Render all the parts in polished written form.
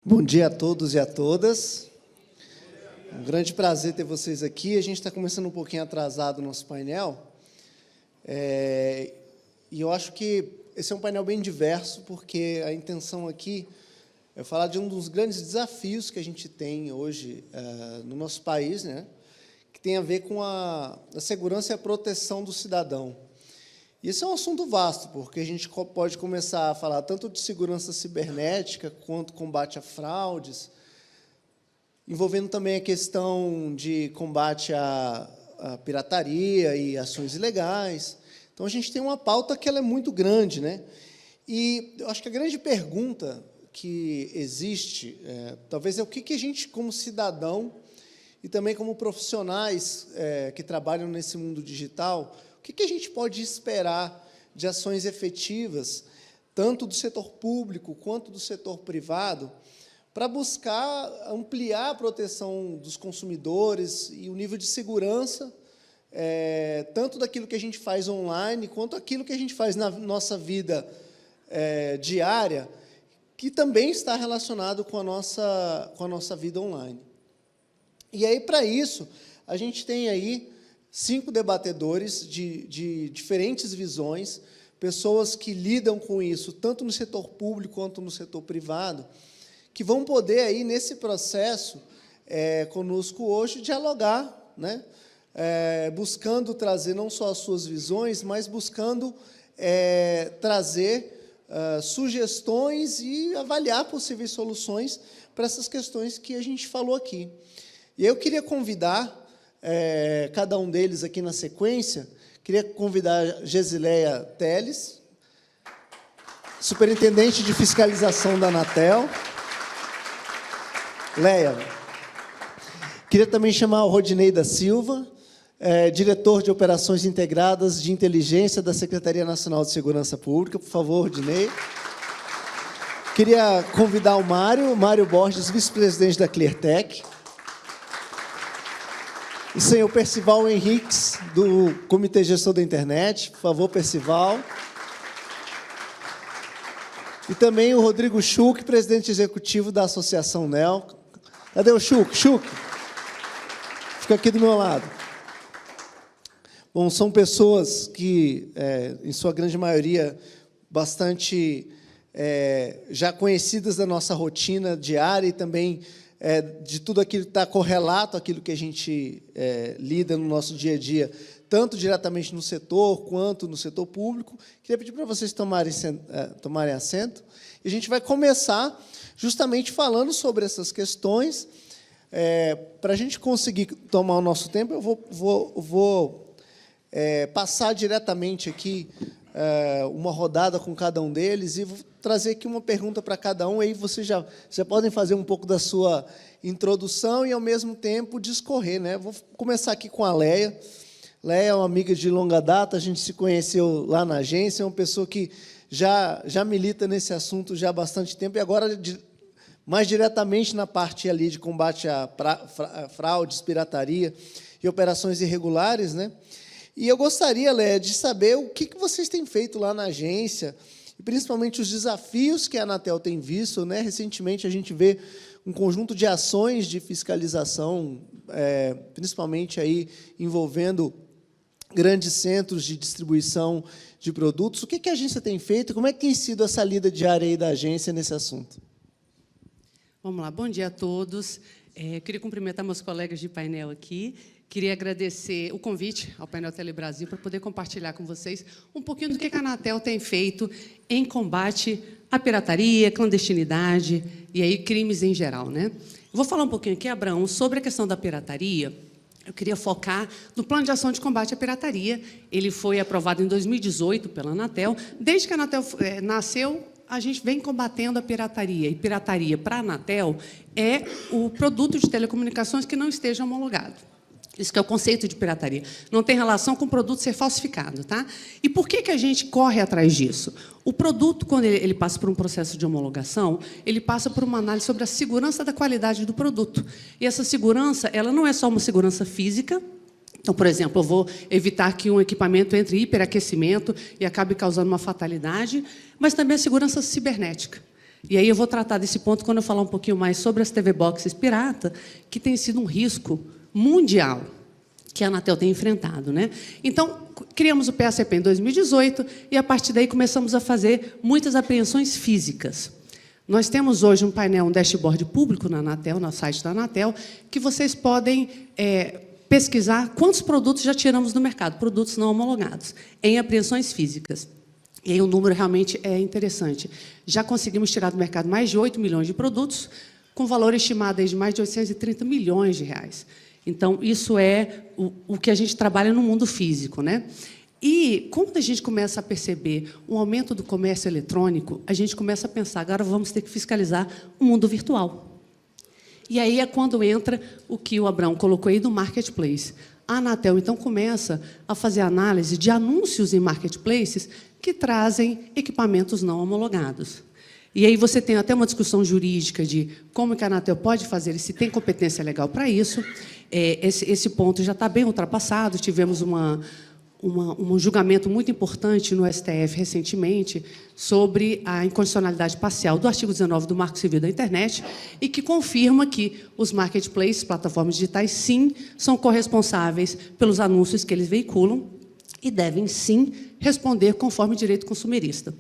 Bom dia a todos e a todas. Um grande prazer ter vocês aqui. A gente está começando um pouquinho atrasado o nosso painel. E eu acho que esse é um painel bem diverso, porque a intenção aqui é falar de um dos grandes desafios que a gente tem hoje no nosso país, né, que tem a ver com a segurança e a proteção do cidadão. E esse é um assunto vasto, porque a gente pode começar a falar tanto de segurança cibernética, quanto combate a fraudes, envolvendo também a questão de combate à pirataria e ações ilegais. Então, a gente tem uma pauta que ela é muito grande, né? E eu acho que a grande pergunta que existe, talvez, é o que a gente, como cidadão, e também como profissionais que trabalham nesse mundo digital, o que a gente pode esperar de ações efetivas, tanto do setor público quanto do setor privado, para buscar ampliar a proteção dos consumidores e o nível de segurança, tanto daquilo que a gente faz online, quanto aquilo que a gente faz na nossa vida diária, que também está relacionado com a nossa vida online. E aí, para isso, a gente tem aí 5 debatedores de diferentes visões, pessoas que lidam com isso, tanto no setor público quanto no setor privado, que vão poder, aí, nesse processo, conosco hoje, dialogar, né? Buscando trazer não só as suas visões, mas buscando trazer sugestões e avaliar possíveis soluções para essas questões que a gente falou aqui. E eu queria convidar cada um deles aqui na sequência. Queria convidar Gesileia Teles, superintendente de fiscalização da Anatel. Leia. Queria também chamar o Rodinei da Silva, diretor de Operações Integradas de Inteligência da Secretaria Nacional de Segurança Pública. Por favor, Rodinei. Queria convidar o Mário Borges, vice-presidente da Cleartech. E o senhor Percival Henriques, do Comitê Gestor da Internet. Por favor, Percival. E também o Rodrigo Schuch, presidente executivo da Associação NEL. Cadê o Schuch? Schuch, fica aqui do meu lado. Bom, são pessoas que, em sua grande maioria, bastante já conhecidas da nossa rotina diária e também de tudo aquilo que está correlato àquilo que a gente lida no nosso dia a dia, tanto diretamente no setor quanto no setor público. Queria pedir para vocês tomarem assento. E a gente vai começar justamente falando sobre essas questões. Para a gente conseguir tomar o nosso tempo, eu vou passar diretamente aqui uma rodada com cada um deles e vou trazer aqui uma pergunta para cada um, aí vocês já podem fazer um pouco da sua introdução e, ao mesmo tempo, discorrer, né? Vou começar aqui com a Leia. Leia é uma amiga de longa data, a gente se conheceu lá na agência, é uma pessoa que já milita nesse assunto já há bastante tempo, e agora, mais diretamente na parte ali de combate a fraudes, pirataria e operações irregulares, né? E eu gostaria, Leia, de saber o que vocês têm feito lá na agência, e principalmente os desafios que a Anatel tem visto, né? Recentemente, a gente vê um conjunto de ações de fiscalização, principalmente aí envolvendo grandes centros de distribuição de produtos. O que a agência tem feito? Como é que tem sido essa lida diária aí da agência nesse assunto? Vamos lá. Bom dia a todos. Queria cumprimentar meus colegas de painel aqui. Queria agradecer o convite ao Painel Telebrasil para poder compartilhar com vocês um pouquinho do que a Anatel tem feito em combate à pirataria, clandestinidade e aí crimes em geral, né? Eu vou falar um pouquinho aqui, Abraão, sobre a questão da pirataria. Eu queria focar no Plano de Ação de Combate à Pirataria. Ele foi aprovado em 2018 pela Anatel. Desde que a Anatel nasceu, a gente vem combatendo a pirataria. E pirataria, para a Anatel, é o produto de telecomunicações que não esteja homologado. Isso que é o conceito de pirataria. Não tem relação com o produto ser falsificado, tá? E por que a gente corre atrás disso? O produto, quando ele passa por um processo de homologação, ele passa por uma análise sobre a segurança da qualidade do produto. E essa segurança, ela não é só uma segurança física. Então, por exemplo, eu vou evitar que um equipamento entre em hiperaquecimento e acabe causando uma fatalidade, mas também a segurança cibernética. E aí eu vou tratar desse ponto quando eu falar um pouquinho mais sobre as TV Boxes pirata, que tem sido um risco mundial que a Anatel tem enfrentado, né? Então, criamos o PSP em 2018 e, a partir daí, começamos a fazer muitas apreensões físicas. Nós temos hoje um painel, um dashboard público na Anatel, no site da Anatel, que vocês podem pesquisar quantos produtos já tiramos do mercado, produtos não homologados, em apreensões físicas. E aí o número realmente é interessante. Já conseguimos tirar do mercado mais de 8 milhões de produtos, com valor estimado aí de mais de 830 milhões de reais. Então, isso é o que a gente trabalha no mundo físico, né? E, quando a gente começa a perceber um aumento do comércio eletrônico, a gente começa a pensar, agora vamos ter que fiscalizar o mundo virtual. E aí é quando entra o que o Abrão colocou aí do marketplace. A Anatel, então, começa a fazer análise de anúncios em marketplaces que trazem equipamentos não homologados. E aí você tem até uma discussão jurídica de como que a Anatel pode fazer e se tem competência legal para isso. Esse ponto já está bem ultrapassado. Tivemos um julgamento muito importante no STF recentemente sobre a inconstitucionalidade parcial do artigo 19 do Marco Civil da Internet e que confirma que os marketplaces, plataformas digitais, sim, são corresponsáveis pelos anúncios que eles veiculam e devem, sim, responder conforme o direito consumerista.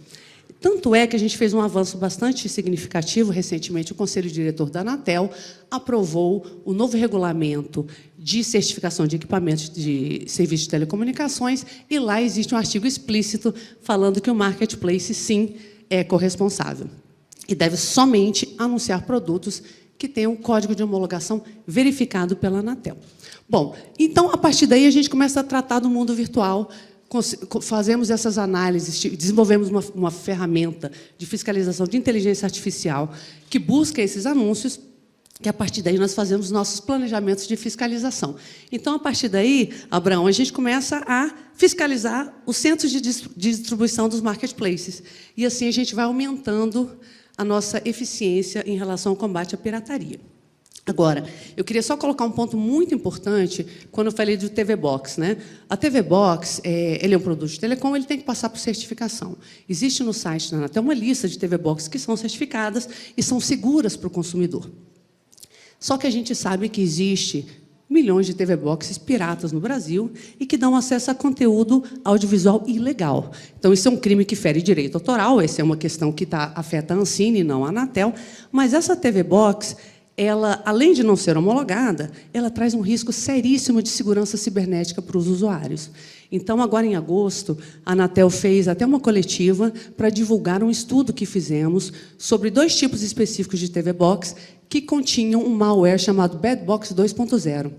Tanto é que a gente fez um avanço bastante significativo. Recentemente, o Conselho Diretor da Anatel aprovou o novo regulamento de certificação de equipamentos de serviços de telecomunicações, e lá existe um artigo explícito falando que o marketplace, sim, é corresponsável e deve somente anunciar produtos que tenham o código de homologação verificado pela Anatel. Bom, então, a partir daí, a gente começa a tratar do mundo virtual. Fazemos essas análises, desenvolvemos uma ferramenta de fiscalização de inteligência artificial que busca esses anúncios, que, a partir daí, nós fazemos nossos planejamentos de fiscalização. Então, a partir daí, Abraão, a gente começa a fiscalizar os centros de distribuição dos marketplaces. E, assim, a gente vai aumentando a nossa eficiência em relação ao combate à pirataria. Agora, eu queria só colocar um ponto muito importante quando eu falei do TV Box, né? A TV Box, ele é um produto de telecom, ele tem que passar por certificação. Existe no site da Anatel uma lista de TV Box que são certificadas e são seguras para o consumidor. Só que a gente sabe que existe milhões de TV Boxes piratas no Brasil e que dão acesso a conteúdo audiovisual ilegal. Então, isso é um crime que fere direito autoral, essa é uma questão que afeta a Ancine e não a Anatel, mas essa TV Box, ela, além de não ser homologada, ela traz um risco seríssimo de segurança cibernética para os usuários. Então, agora, em agosto, a Anatel fez até uma coletiva para divulgar um estudo que fizemos sobre 2 tipos específicos de TV Box que continham um malware chamado Bad Box 2.0.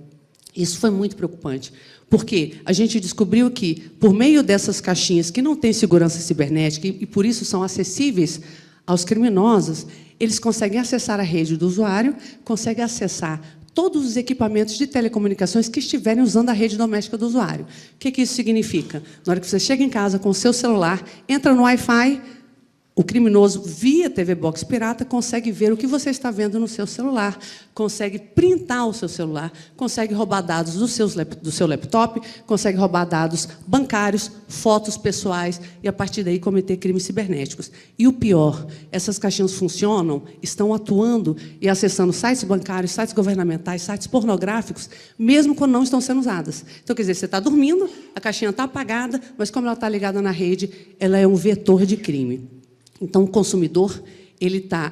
Isso foi muito preocupante, porque a gente descobriu que, por meio dessas caixinhas que não têm segurança cibernética e, por isso, são acessíveis aos criminosos, eles conseguem acessar a rede do usuário, conseguem acessar todos os equipamentos de telecomunicações que estiverem usando a rede doméstica do usuário. O que isso significa? Na hora que você chega em casa com o seu celular, entra no Wi-Fi, o criminoso, via TV Box pirata, consegue ver o que você está vendo no seu celular, consegue printar o seu celular, consegue roubar dados do seu laptop, consegue roubar dados bancários, fotos pessoais, e, a partir daí, cometer crimes cibernéticos. E o pior, essas caixinhas funcionam, estão atuando e acessando sites bancários, sites governamentais, sites pornográficos, mesmo quando não estão sendo usadas. Então, quer dizer, você está dormindo, a caixinha está apagada, mas, como ela está ligada na rede, ela é um vetor de crime. Então, o consumidor, ele está,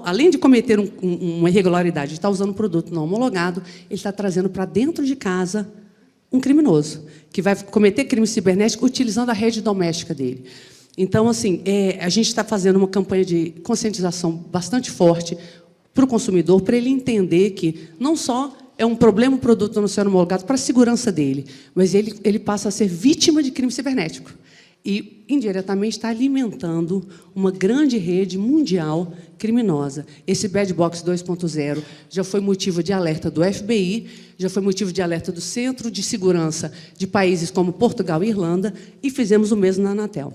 além de cometer uma irregularidade, está usando um produto não homologado, ele está trazendo para dentro de casa um criminoso, que vai cometer crime cibernético utilizando a rede doméstica dele. Então, assim, a gente está fazendo uma campanha de conscientização bastante forte para o consumidor, para ele entender que não só é um problema o produto não ser homologado para a segurança dele, mas ele passa a ser vítima de crime cibernético. E, indiretamente, está alimentando uma grande rede mundial criminosa. Esse Bad Box 2.0 já foi motivo de alerta do FBI, já foi motivo de alerta do Centro de Segurança de países como Portugal e Irlanda, e fizemos o mesmo na Anatel.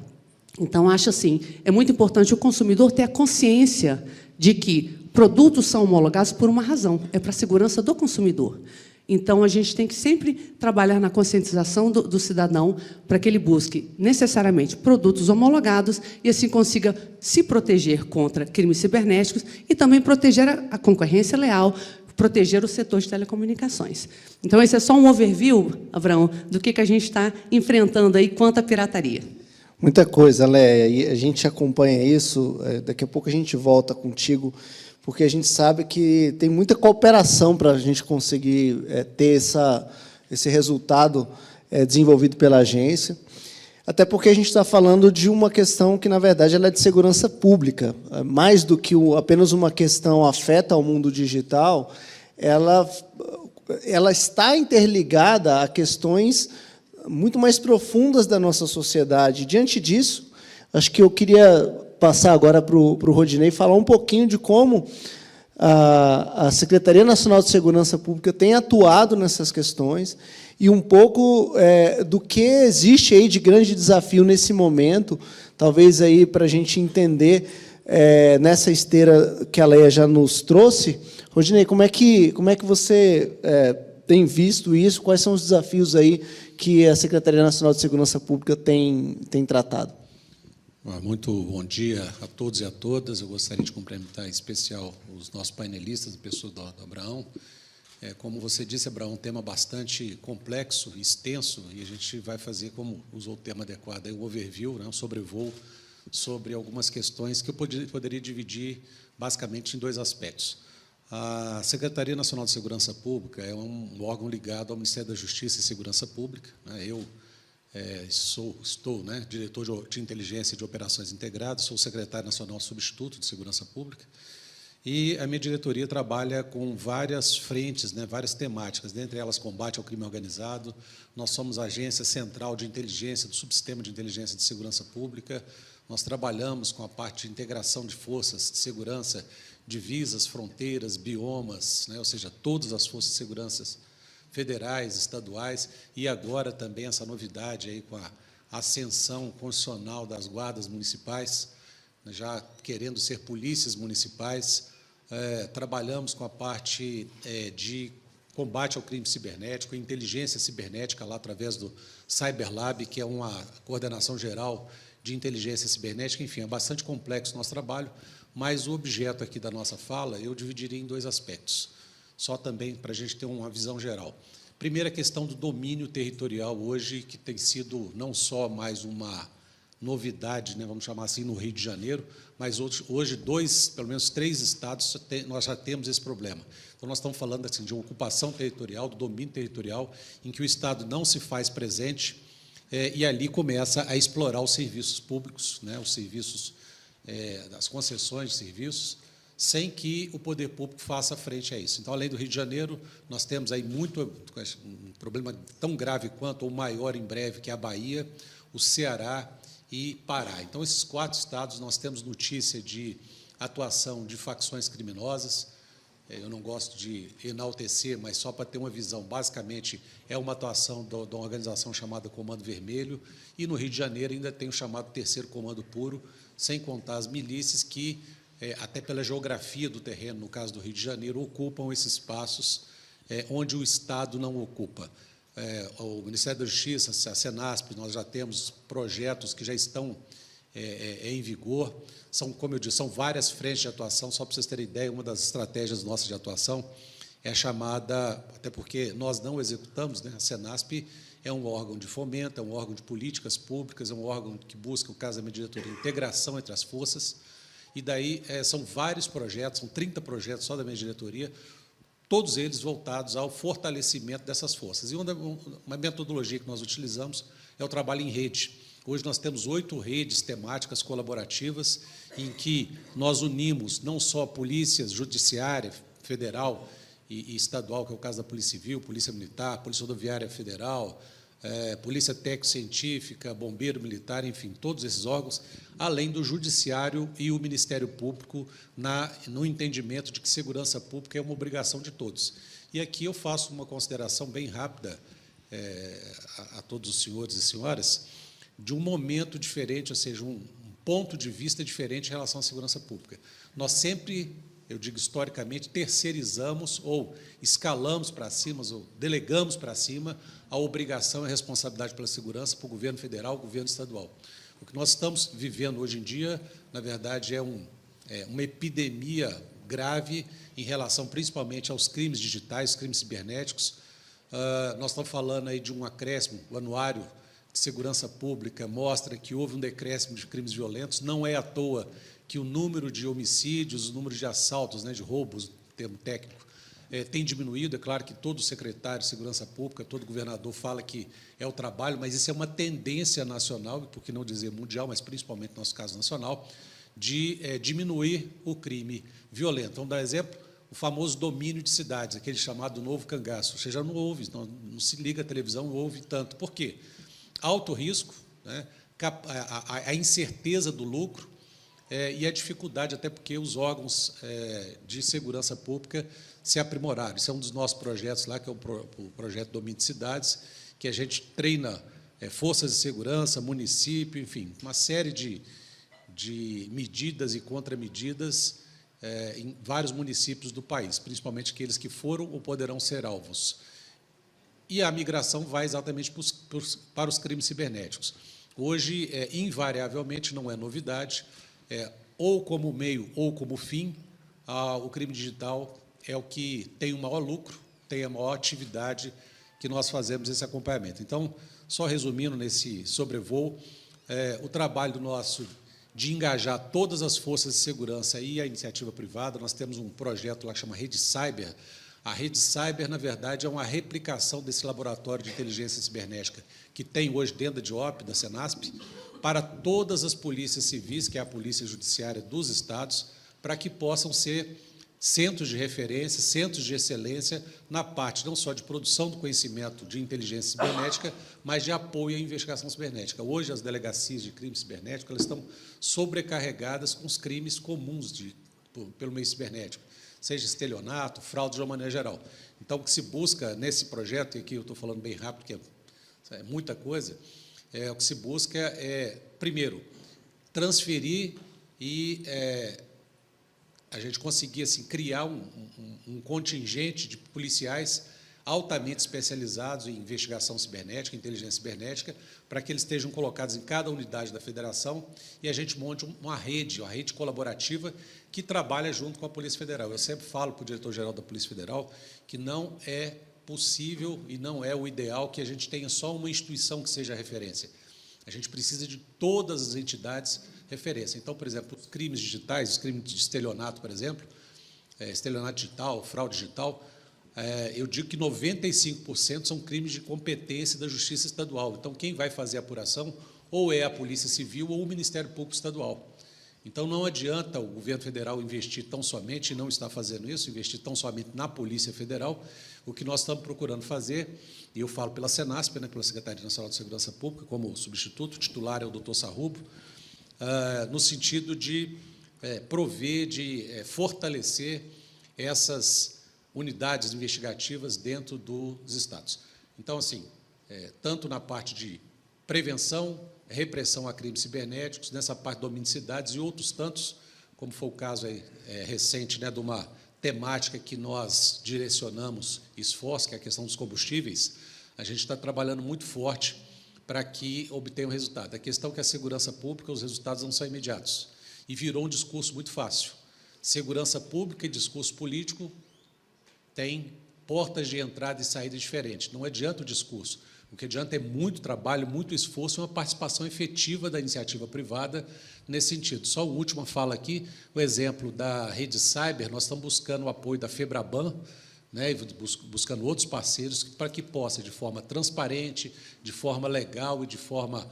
Então, acho assim, é muito importante o consumidor ter a consciência de que produtos são homologados por uma razão, é para a segurança do consumidor. Então, a gente tem que sempre trabalhar na conscientização do cidadão para que ele busque, necessariamente, produtos homologados e, assim, consiga se proteger contra crimes cibernéticos e também proteger a concorrência leal, proteger o setor de telecomunicações. Então, esse é só um overview, Abraão, do que a gente está enfrentando aí quanto à pirataria. Muita coisa, Léia, e a gente acompanha isso, daqui a pouco a gente volta contigo, porque a gente sabe que tem muita cooperação para a gente conseguir ter esse resultado desenvolvido pela agência, até porque a gente está falando de uma questão que, na verdade, ela é de segurança pública. Mais do que apenas uma questão afeta ao mundo digital, ela está interligada a questões muito mais profundas da nossa sociedade. Diante disso, acho que eu queria passar agora para o Rodinei falar um pouquinho de como a Secretaria Nacional de Segurança Pública tem atuado nessas questões e um pouco do que existe aí de grande desafio nesse momento, talvez aí para a gente entender nessa esteira que a Léia já nos trouxe. Rodinei, como é que você tem visto isso? Quais são os desafios aí que a Secretaria Nacional de Segurança Pública tem tratado? Muito bom dia a todos e a todas. Eu gostaria de cumprimentar em especial os nossos painelistas, a pessoa do Abraão. Como você disse, Abraão, um tema bastante complexo, extenso, e a gente vai fazer, como usou o termo adequado, um overview, um sobrevoo sobre algumas questões que eu poderia dividir basicamente em dois aspectos. A Secretaria Nacional de Segurança Pública é um órgão ligado ao Ministério da Justiça e Segurança Pública. Eu estou diretor de Inteligência e de Operações Integradas, sou secretário nacional substituto de Segurança Pública, e a minha diretoria trabalha com várias frentes, várias temáticas, dentre elas combate ao crime organizado. Nós somos a agência central de inteligência, do subsistema de inteligência de segurança pública. Nós trabalhamos com a parte de integração de forças de segurança, divisas, fronteiras, biomas, ou seja, todas as forças de segurança federais, estaduais, e agora também essa novidade aí com a ascensão constitucional das guardas municipais, já querendo ser polícias municipais. Trabalhamos com a parte de combate ao crime cibernético, inteligência cibernética, lá através do CyberLab, que é uma coordenação geral de inteligência cibernética. Enfim, é bastante complexo o nosso trabalho, mas o objeto aqui da nossa fala eu dividiria em dois aspectos, só também para a gente ter uma visão geral. Primeira questão do domínio territorial hoje, que tem sido não só mais uma novidade, vamos chamar assim, no Rio de Janeiro, mas hoje pelo menos 3 estados, nós já temos esse problema. Então, nós estamos falando assim, de uma ocupação territorial, do domínio territorial, em que o Estado não se faz presente e ali começa a explorar os serviços públicos, os serviços, as concessões de serviços, sem que o poder público faça frente a isso. Então, além do Rio de Janeiro, nós temos aí um problema tão grave quanto, ou maior em breve, que é a Bahia, o Ceará e Pará. Então, esses 4 estados, nós temos notícia de atuação de facções criminosas. Eu não gosto de enaltecer, mas só para ter uma visão, basicamente, é uma atuação de uma organização chamada Comando Vermelho, e no Rio de Janeiro ainda tem o chamado Terceiro Comando Puro, sem contar as milícias que, até pela geografia do terreno, no caso do Rio de Janeiro, ocupam esses espaços onde o Estado não ocupa. O Ministério da Justiça, a Senasp, nós já temos projetos que já estão em vigor. Como eu disse, são várias frentes de atuação. Só para vocês terem ideia, uma das estratégias nossas de atuação é a chamada, até porque nós não executamos, a Senasp é um órgão de fomento, é um órgão de políticas públicas, é um órgão que busca, no caso da minha diretoria, integração entre as forças, e daí são vários projetos, são 30 projetos só da minha diretoria, todos eles voltados ao fortalecimento dessas forças. E uma metodologia que nós utilizamos é o trabalho em rede. Hoje nós temos 8 redes temáticas colaborativas em que nós unimos não só polícias, judiciária, federal e estadual, que é o caso da Polícia Civil, Polícia Militar, Polícia Rodoviária Federal, Polícia Técnico-Científica, Bombeiro Militar, enfim, todos esses órgãos, além do Judiciário e o Ministério Público, no entendimento de que segurança pública é uma obrigação de todos. E aqui eu faço uma consideração bem rápida a todos os senhores e senhoras, de um momento diferente, ou seja, um ponto de vista diferente em relação à segurança pública. Nós sempre eu digo historicamente, terceirizamos ou escalamos para cima, ou delegamos para cima a obrigação e a responsabilidade pela segurança para o governo federal, o governo estadual. O que nós estamos vivendo hoje em dia, na verdade, é uma epidemia grave em relação principalmente aos crimes digitais, crimes cibernéticos. Nós estamos falando aí de um acréscimo, o anuário de segurança pública mostra que houve um decréscimo de crimes violentos, não é à toa que o número de homicídios, o número de assaltos, de roubos, termo técnico, tem diminuído. É claro que todo secretário de segurança pública, todo governador fala que é o trabalho, mas isso é uma tendência nacional, por que não dizer mundial, mas principalmente no nosso caso nacional, de diminuir o crime violento. Vamos dar exemplo, o famoso domínio de cidades, aquele chamado novo cangaço. Você já não ouve, não se liga à televisão, não ouve tanto. Por quê? Alto risco, a incerteza do lucro, e a dificuldade, até porque os órgãos de segurança pública se aprimoraram. Isso é um dos nossos projetos lá, que é o projeto Domínio de Cidades, que a gente treina forças de segurança, município, enfim, uma série de medidas e contramedidas em vários municípios do país, principalmente aqueles que foram ou poderão ser alvos. E a migração vai exatamente para os crimes cibernéticos. Hoje, invariavelmente, não é novidade, ou como meio ou como fim, o crime digital é o que tem o maior lucro, tem a maior atividade que nós fazemos esse acompanhamento. Então, só resumindo nesse sobrevoo, o trabalho nosso de engajar todas as forças de segurança e a iniciativa privada, nós temos um projeto lá que chama Rede Cyber. A Rede Cyber, na verdade, é uma replicação desse laboratório de inteligência cibernética que tem hoje dentro da DIOP, da Senasp, para todas as polícias civis, que é a polícia judiciária dos estados, para que possam ser centros de referência, centros de excelência na parte não só de produção do conhecimento de inteligência cibernética, mas de apoio à investigação cibernética. Hoje, as delegacias de crime cibernético elas estão sobrecarregadas com os crimes comuns pelo meio cibernético, seja estelionato, fraude de uma maneira geral. Então, o que se busca nesse projeto, e aqui eu estou falando bem rápido, porque é muita coisa, o que se busca primeiro, transferir e a gente conseguir assim, criar um contingente de policiais altamente especializados em investigação cibernética, inteligência cibernética, para que eles estejam colocados em cada unidade da federação e a gente monte uma rede colaborativa que trabalha junto com a Polícia Federal. Eu sempre falo para o diretor-geral da Polícia Federal que não é possível e não é o ideal que a gente tenha só uma instituição que seja referência. A gente precisa de todas as entidades referência. Então, por exemplo, os crimes digitais, os crimes de estelionato, por exemplo, estelionato digital, fraude digital, eu digo que 95% são crimes de competência da Justiça Estadual. Então, quem vai fazer a apuração ou é a Polícia Civil ou o Ministério Público Estadual. Então, não adianta o governo federal investir tão somente, e não está fazendo isso, investir tão somente na Polícia Federal. O que nós estamos procurando fazer, e eu falo pela Senasp, pela Secretaria Nacional de Segurança Pública, como substituto, o titular é o doutor Sarrubo, no sentido de prover, de fortalecer essas unidades investigativas dentro dos estados. Então, assim, tanto na parte de prevenção, repressão a crimes cibernéticos, nessa parte de domínio de cidades e outros tantos, como foi o caso recente de uma temática que nós direcionamos esforço, que é a questão dos combustíveis, a gente está trabalhando muito forte para que obtenha um resultado. A questão é que a segurança pública, os resultados não são imediatos. E virou um discurso muito fácil. Segurança pública e discurso político têm portas de entrada e saída diferentes. Não adianta o discurso. O que adianta é muito trabalho, muito esforço e uma participação efetiva da iniciativa privada nesse sentido. Só a última fala aqui, o exemplo da Rede Cyber, nós estamos buscando o apoio da FEBRABAN, buscando outros parceiros para que possa, de forma transparente, de forma legal e de forma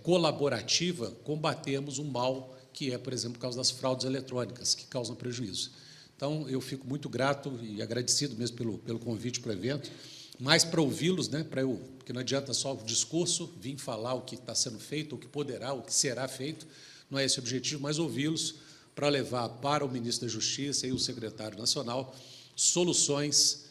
colaborativa, combatermos um mal que por exemplo, por causa das fraudes eletrônicas, que causam prejuízo. Então, eu fico muito grato e agradecido mesmo pelo convite para o evento, mais para ouvi-los, porque não adianta só o discurso, vir falar o que está sendo feito, o que poderá, o que será feito, não é esse o objetivo, mas ouvi-los para levar para o ministro da Justiça e o secretário nacional soluções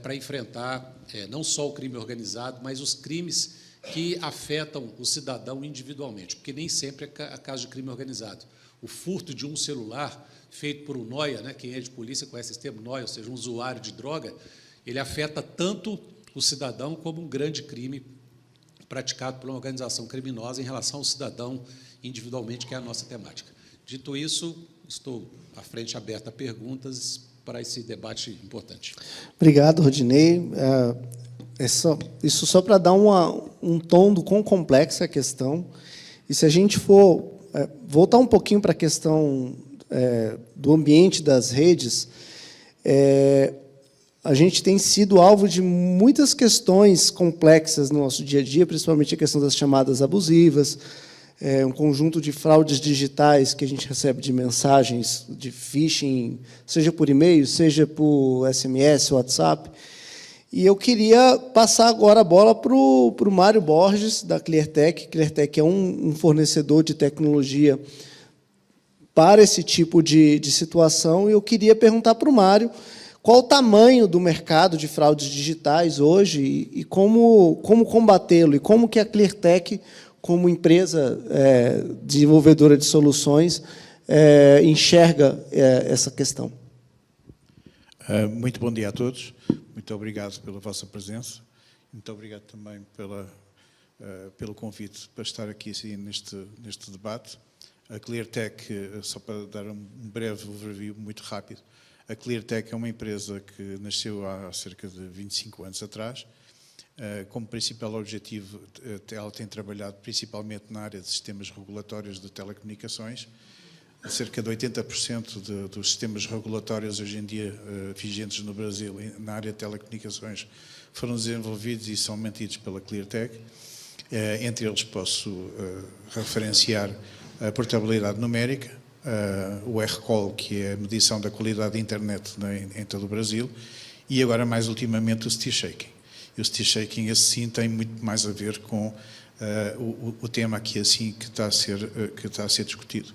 para enfrentar não só o crime organizado, mas os crimes que afetam o cidadão individualmente, porque nem sempre é caso de crime organizado. O furto de um celular, feito por um nóia, né? Quem é de polícia conhece esse termo, nóia, ou seja, um usuário de droga, ele afeta tanto o cidadão como um grande crime praticado por uma organização criminosa em relação ao cidadão individualmente, que é a nossa temática. Dito isso, estou à frente aberta a perguntas para esse debate importante. Obrigado, Rodinei. Isso só para dar um tom do quão complexa é a questão. E se a gente for voltar um pouquinho para a questão do ambiente das redes, a gente tem sido alvo de muitas questões complexas no nosso dia a dia, principalmente a questão das chamadas abusivas, um conjunto de fraudes digitais que a gente recebe de mensagens de phishing, seja por e-mail, seja por SMS, WhatsApp. E eu queria passar agora a bola para o Mário Borges, da Cleartech. Cleartech é um fornecedor de tecnologia para esse tipo de situação, e eu queria perguntar para o Mário qual o tamanho do mercado de fraudes digitais hoje e como combatê-lo, e como que a Cleartech, como empresa desenvolvedora de soluções, enxerga essa questão. Muito bom dia a todos. Muito obrigado pela vossa presença. Muito obrigado também pelo convite para estar aqui assim, neste debate. A Cleartech, só para dar um breve overview muito rápido, a Cleartech é uma empresa que nasceu há cerca de 25 anos atrás. Como principal objetivo, ela tem trabalhado principalmente na área de sistemas regulatórios de telecomunicações. Cerca de 80% dos sistemas regulatórios hoje em dia vigentes no Brasil na área de telecomunicações foram desenvolvidos e são mantidos pela Cleartech. Entre eles posso referenciar a portabilidade numérica, o R-Call, que é a medição da qualidade da internet em todo o Brasil, e agora mais ultimamente o Steer Shaking. E o Steer Shaking, esse sim, tem muito mais a ver com o tema aqui assim que está a ser discutido.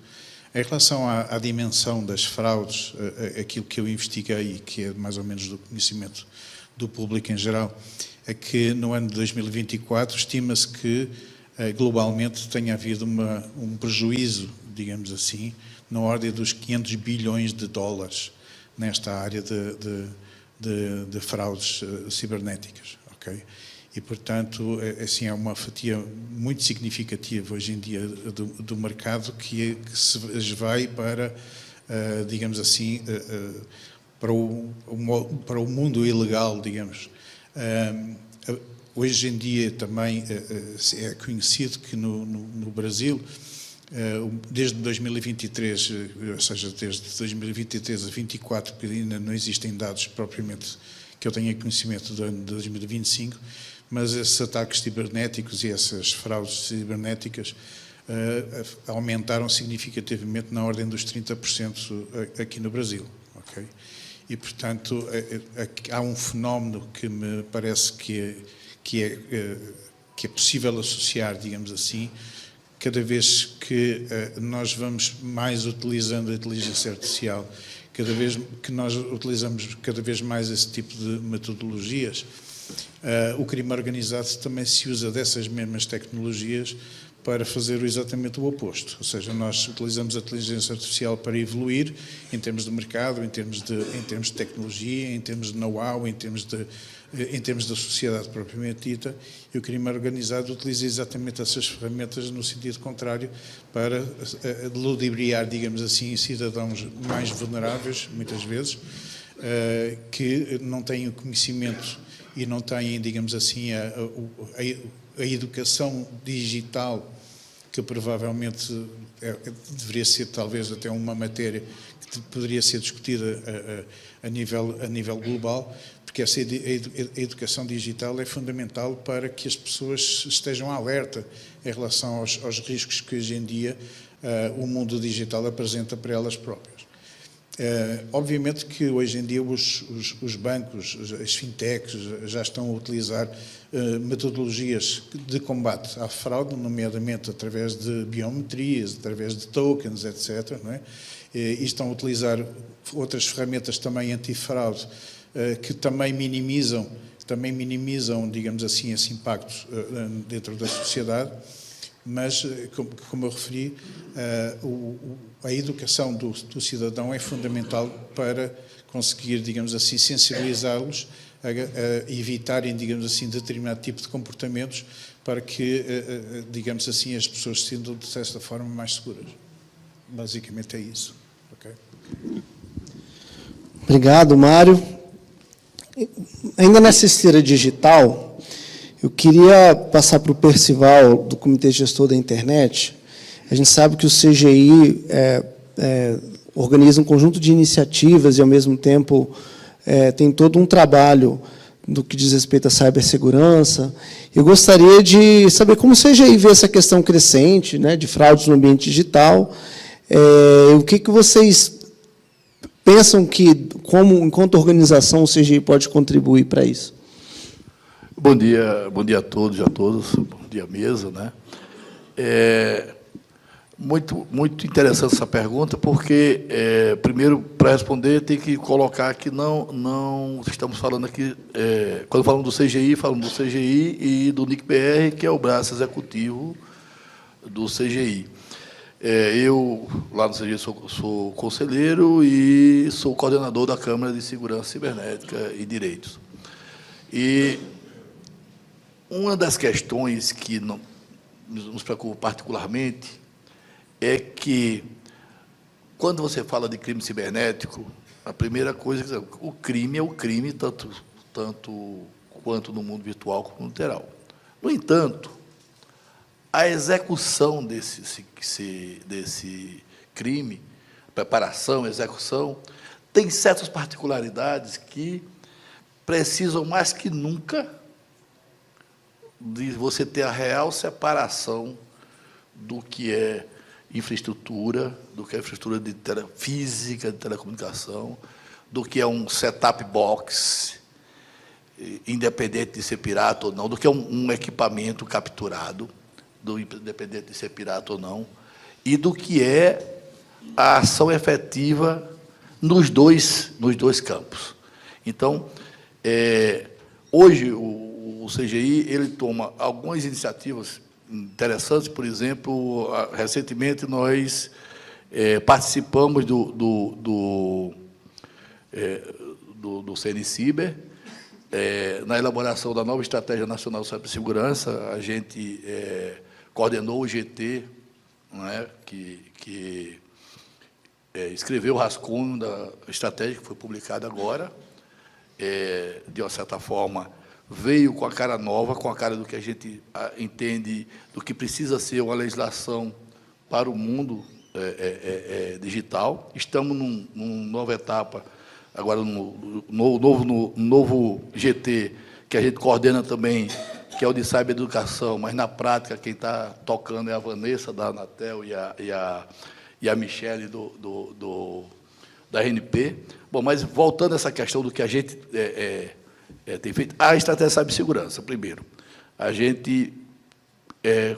Em relação à dimensão das fraudes, aquilo que eu investiguei e que é mais ou menos do conhecimento do público em geral, é que no ano de 2024 estima-se que globalmente tenha havido um prejuízo, digamos assim, na ordem dos 500 bilhões de dólares nesta área de fraudes cibernéticas. Okay? E, portanto, assim, é uma fatia muito significativa hoje em dia do mercado que se vai para, digamos assim, para o mundo ilegal, digamos. Hoje em dia também é conhecido que no Brasil, desde 2023, ou seja, desde 2023 a 2024, porque ainda não existem dados propriamente que eu tenha conhecimento do ano de 2025, mas esses ataques cibernéticos e essas fraudes cibernéticas aumentaram significativamente na ordem dos 30% aqui no Brasil. Okay? E, portanto, há um fenómeno que me parece que é possível associar, digamos assim, cada vez que nós vamos mais utilizando a inteligência artificial, cada vez que nós utilizamos cada vez mais esse tipo de metodologias, o crime organizado também se usa dessas mesmas tecnologias para fazer exatamente o oposto. Ou seja, nós utilizamos a inteligência artificial para evoluir em termos de mercado, em termos de tecnologia, em termos de know-how, em termos da sociedade propriamente dita, e o crime organizado utiliza exatamente essas ferramentas no sentido contrário para ludibriar, digamos assim, cidadãos mais vulneráveis, muitas vezes, que não têm o conhecimento e não têm, digamos assim, a educação digital, que provavelmente deveria ser talvez até uma matéria que poderia ser discutida a nível global, porque essa educação digital é fundamental para que as pessoas estejam alerta em relação aos riscos que hoje em dia o mundo digital apresenta para elas próprias. Obviamente que hoje em dia os bancos, as fintechs, já estão a utilizar metodologias de combate à fraude, nomeadamente através de biometrias, através de tokens, etc. Não é? E estão a utilizar outras ferramentas também antifraude que também minimizam, digamos assim, esse impacto dentro da sociedade. mas, como eu referi, a educação do cidadão é fundamental para conseguir, digamos assim, sensibilizá-los a evitarem, digamos assim, determinado tipo de comportamentos para que, digamos assim, as pessoas se sintam, dessa forma, mais seguras. Basicamente é isso. Okay? Obrigado, Mário. Ainda nessa esteira digital, eu queria passar para o Percival, do Comitê Gestor da Internet. A gente sabe que o CGI organiza um conjunto de iniciativas e, ao mesmo tempo, tem todo um trabalho do que diz respeito à cibersegurança. Eu gostaria de saber como o CGI vê essa questão crescente, né, de fraudes no ambiente digital. O que vocês pensam que, como, enquanto organização, o CGI pode contribuir para isso? Bom dia a todos e a todas, bom dia, mesa, né? Muito interessante essa pergunta, porque, primeiro, para responder, tem que colocar que não estamos falando aqui, quando falamos do CGI e do NIC-BR, que é o braço executivo do CGI. Eu, lá no CGI, sou conselheiro e sou coordenador da Câmara de Segurança Cibernética e Direitos. E uma das questões que nos preocupa particularmente é que, quando você fala de crime cibernético, a primeira coisa, o crime é o crime, tanto quanto no mundo virtual como no literal. No entanto, a execução desse crime, preparação, execução, tem certas particularidades que precisam, mais que nunca, de você ter a real separação do que é infraestrutura, do que é infraestrutura física, de telecomunicação, do que é um setup box, independente de ser pirata ou não, do que é um equipamento capturado, independente de ser pirata ou não, e do que é a ação efetiva nos dois campos. Então, hoje, o CGI ele toma algumas iniciativas interessantes. Por exemplo, recentemente nós participamos do CNCiber, na elaboração da nova Estratégia Nacional de Cibersegurança. A gente coordenou o GT, né, que escreveu o rascunho da estratégia, que foi publicada agora. De uma certa forma, veio com a cara nova, com a cara do que a gente entende, do que precisa ser uma legislação para o mundo digital. Estamos numa nova etapa, agora no novo GT, que a gente coordena também, que é o de Cybereducação, mas, na prática, quem está tocando é a Vanessa, da Anatel, e a Michele, da RNP. Bom, mas, voltando a essa questão do que a gente tem feito, a estratégia de cibersegurança, primeiro. A gente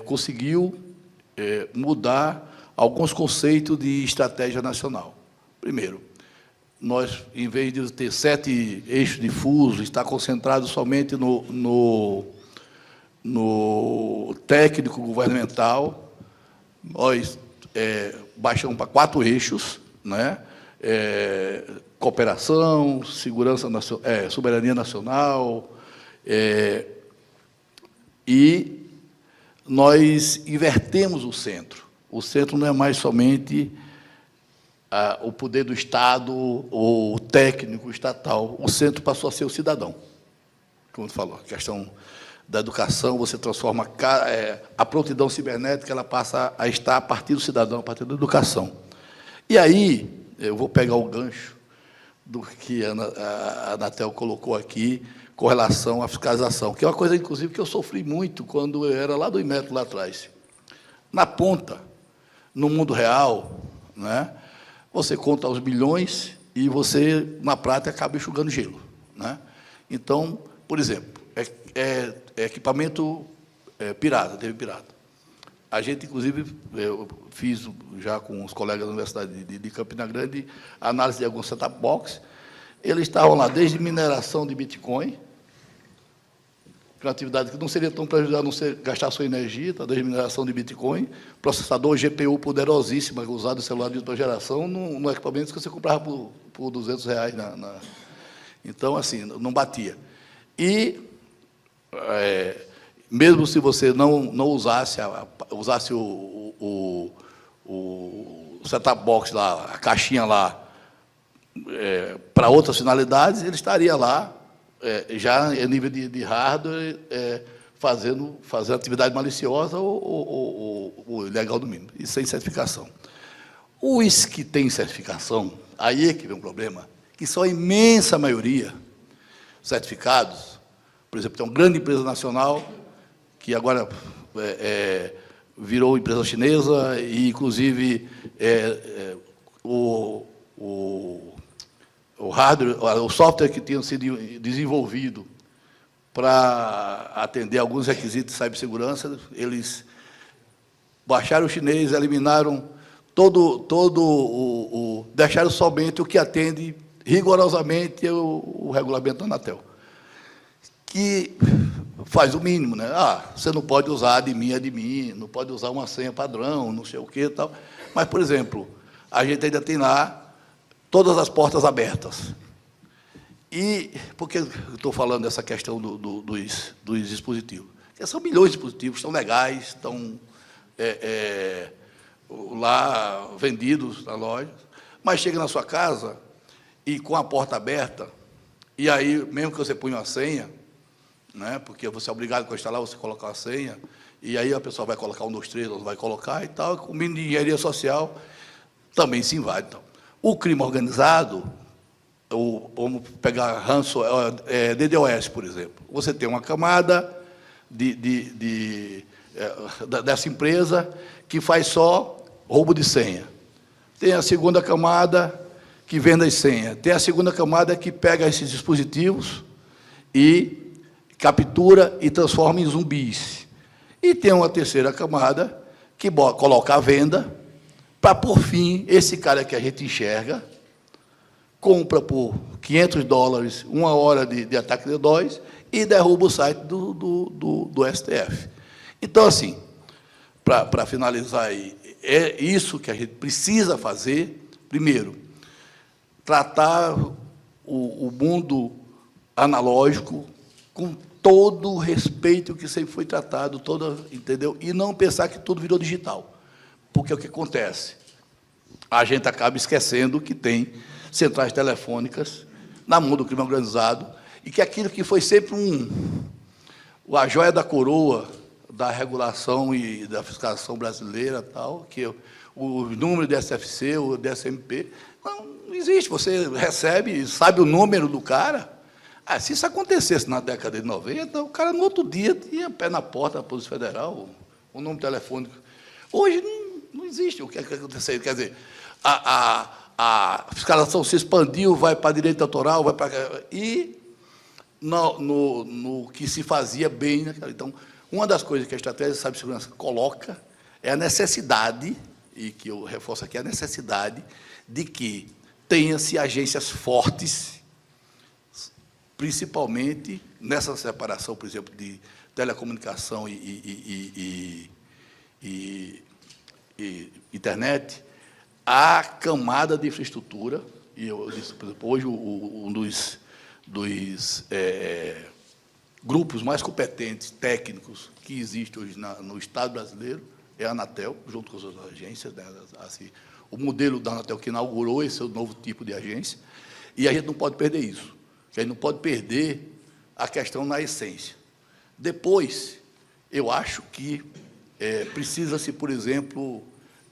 conseguiu mudar alguns conceitos de estratégia nacional. Primeiro, nós, em vez de ter 7 eixos difusos, está concentrado somente no técnico governamental. Nós baixamos para 4 eixos, né? Cooperação, segurança, soberania nacional, e nós invertemos o centro. O centro não é mais somente o poder do Estado ou o técnico estatal. O centro passou a ser o cidadão. Como tu falou, a questão da educação, você transforma a prontidão cibernética, ela passa a estar a partir do cidadão, a partir da educação. E aí, eu vou pegar o gancho do que a Anatel colocou aqui com relação à fiscalização, que é uma coisa, inclusive, que eu sofri muito quando eu era lá do Inmetro, lá atrás. Na ponta, no mundo real, né, você conta os bilhões e você, na prática, acaba enxugando gelo, né? Então, por exemplo, equipamento pirata, teve pirata. A gente, inclusive, eu fiz já com os colegas da Universidade de Campina Grande análise de alguns setup box. Eles estavam lá desde mineração de Bitcoin, que é uma atividade que não seria tão prejudicial, a não ser gastar sua energia, tá, da mineração de Bitcoin, processador GPU poderosíssima, usado em celular de última geração, no equipamento que você comprava por R$200. Então, assim, não batia. E, mesmo se você não usasse, o set-top box lá, a caixinha lá, para outras finalidades, ele estaria lá, já em nível de hardware, fazendo atividade maliciosa ou ilegal no mínimo, e sem certificação. Os que têm certificação, aí é que vem um problema, que são a imensa maioria certificados. Por exemplo, tem uma grande empresa nacional, que agora virou empresa chinesa, e, inclusive, o hardware, o software que tinha sido desenvolvido para atender alguns requisitos de cibersegurança, eles baixaram o chinês, eliminaram deixaram somente o que atende rigorosamente o regulamento da Anatel, que faz o mínimo, né? Você não pode usar de mim, não pode usar uma senha padrão, não sei o quê e tal. Mas, por exemplo, a gente ainda tem lá todas as portas abertas. E por que eu estou falando dessa questão dos dispositivos? Porque são milhões de dispositivos, estão legais, estão lá vendidos na loja, mas chega na sua casa e com a porta aberta, e aí, mesmo que você ponha uma senha, né, porque você é obrigado a instalar, você colocar a senha, e aí a pessoa vai colocar 1, 2, 3, não vai colocar e tal, com o mínimo de engenharia social também se invade. Então, o crime organizado, vamos pegar DDoS, por exemplo. Você tem uma camada dessa empresa que faz só roubo de senha. Tem a segunda camada que vende as senhas. Tem a segunda camada que pega esses dispositivos e captura e transforma em zumbis. E tem uma terceira camada que coloca à venda para, por fim, esse cara que a gente enxerga, compra por $500, 1 hora de ataque de DDoS, e derruba o site do STF. Então, assim, para finalizar aí, é isso que a gente precisa fazer. Primeiro, tratar o mundo analógico com todo o respeito que sempre foi tratado, entendeu? E não pensar que tudo virou digital. Porque o que acontece? A gente acaba esquecendo que tem centrais telefônicas na mão do crime organizado, e que aquilo que foi sempre a joia da coroa da regulação e da fiscalização brasileira, tal, que o número de SFC, o DSMP, não existe. Você recebe, sabe o número do cara. Se isso acontecesse na década de 90, o cara, no outro dia, tinha pé na porta da Polícia Federal, o número telefônico. Hoje não existe o que aconteceu. Quer dizer, a fiscalização se expandiu, vai para direito autoral, vai para... E no que se fazia bem. Né? Então, uma das coisas que a estratégia de cibersegurança coloca é a necessidade, e que eu reforço aqui, a necessidade de que tenha-se agências fortes, principalmente nessa separação, por exemplo, de telecomunicação e internet, a camada de infraestrutura, e eu disse, por exemplo, hoje um dos grupos mais competentes, técnicos, que existe hoje no Estado brasileiro, é a Anatel, junto com as outras agências, né, assim, o modelo da Anatel que inaugurou esse novo tipo de agência, e a gente não pode perder isso, a gente não pode perder a questão na essência. Depois, eu acho que precisa-se, por exemplo,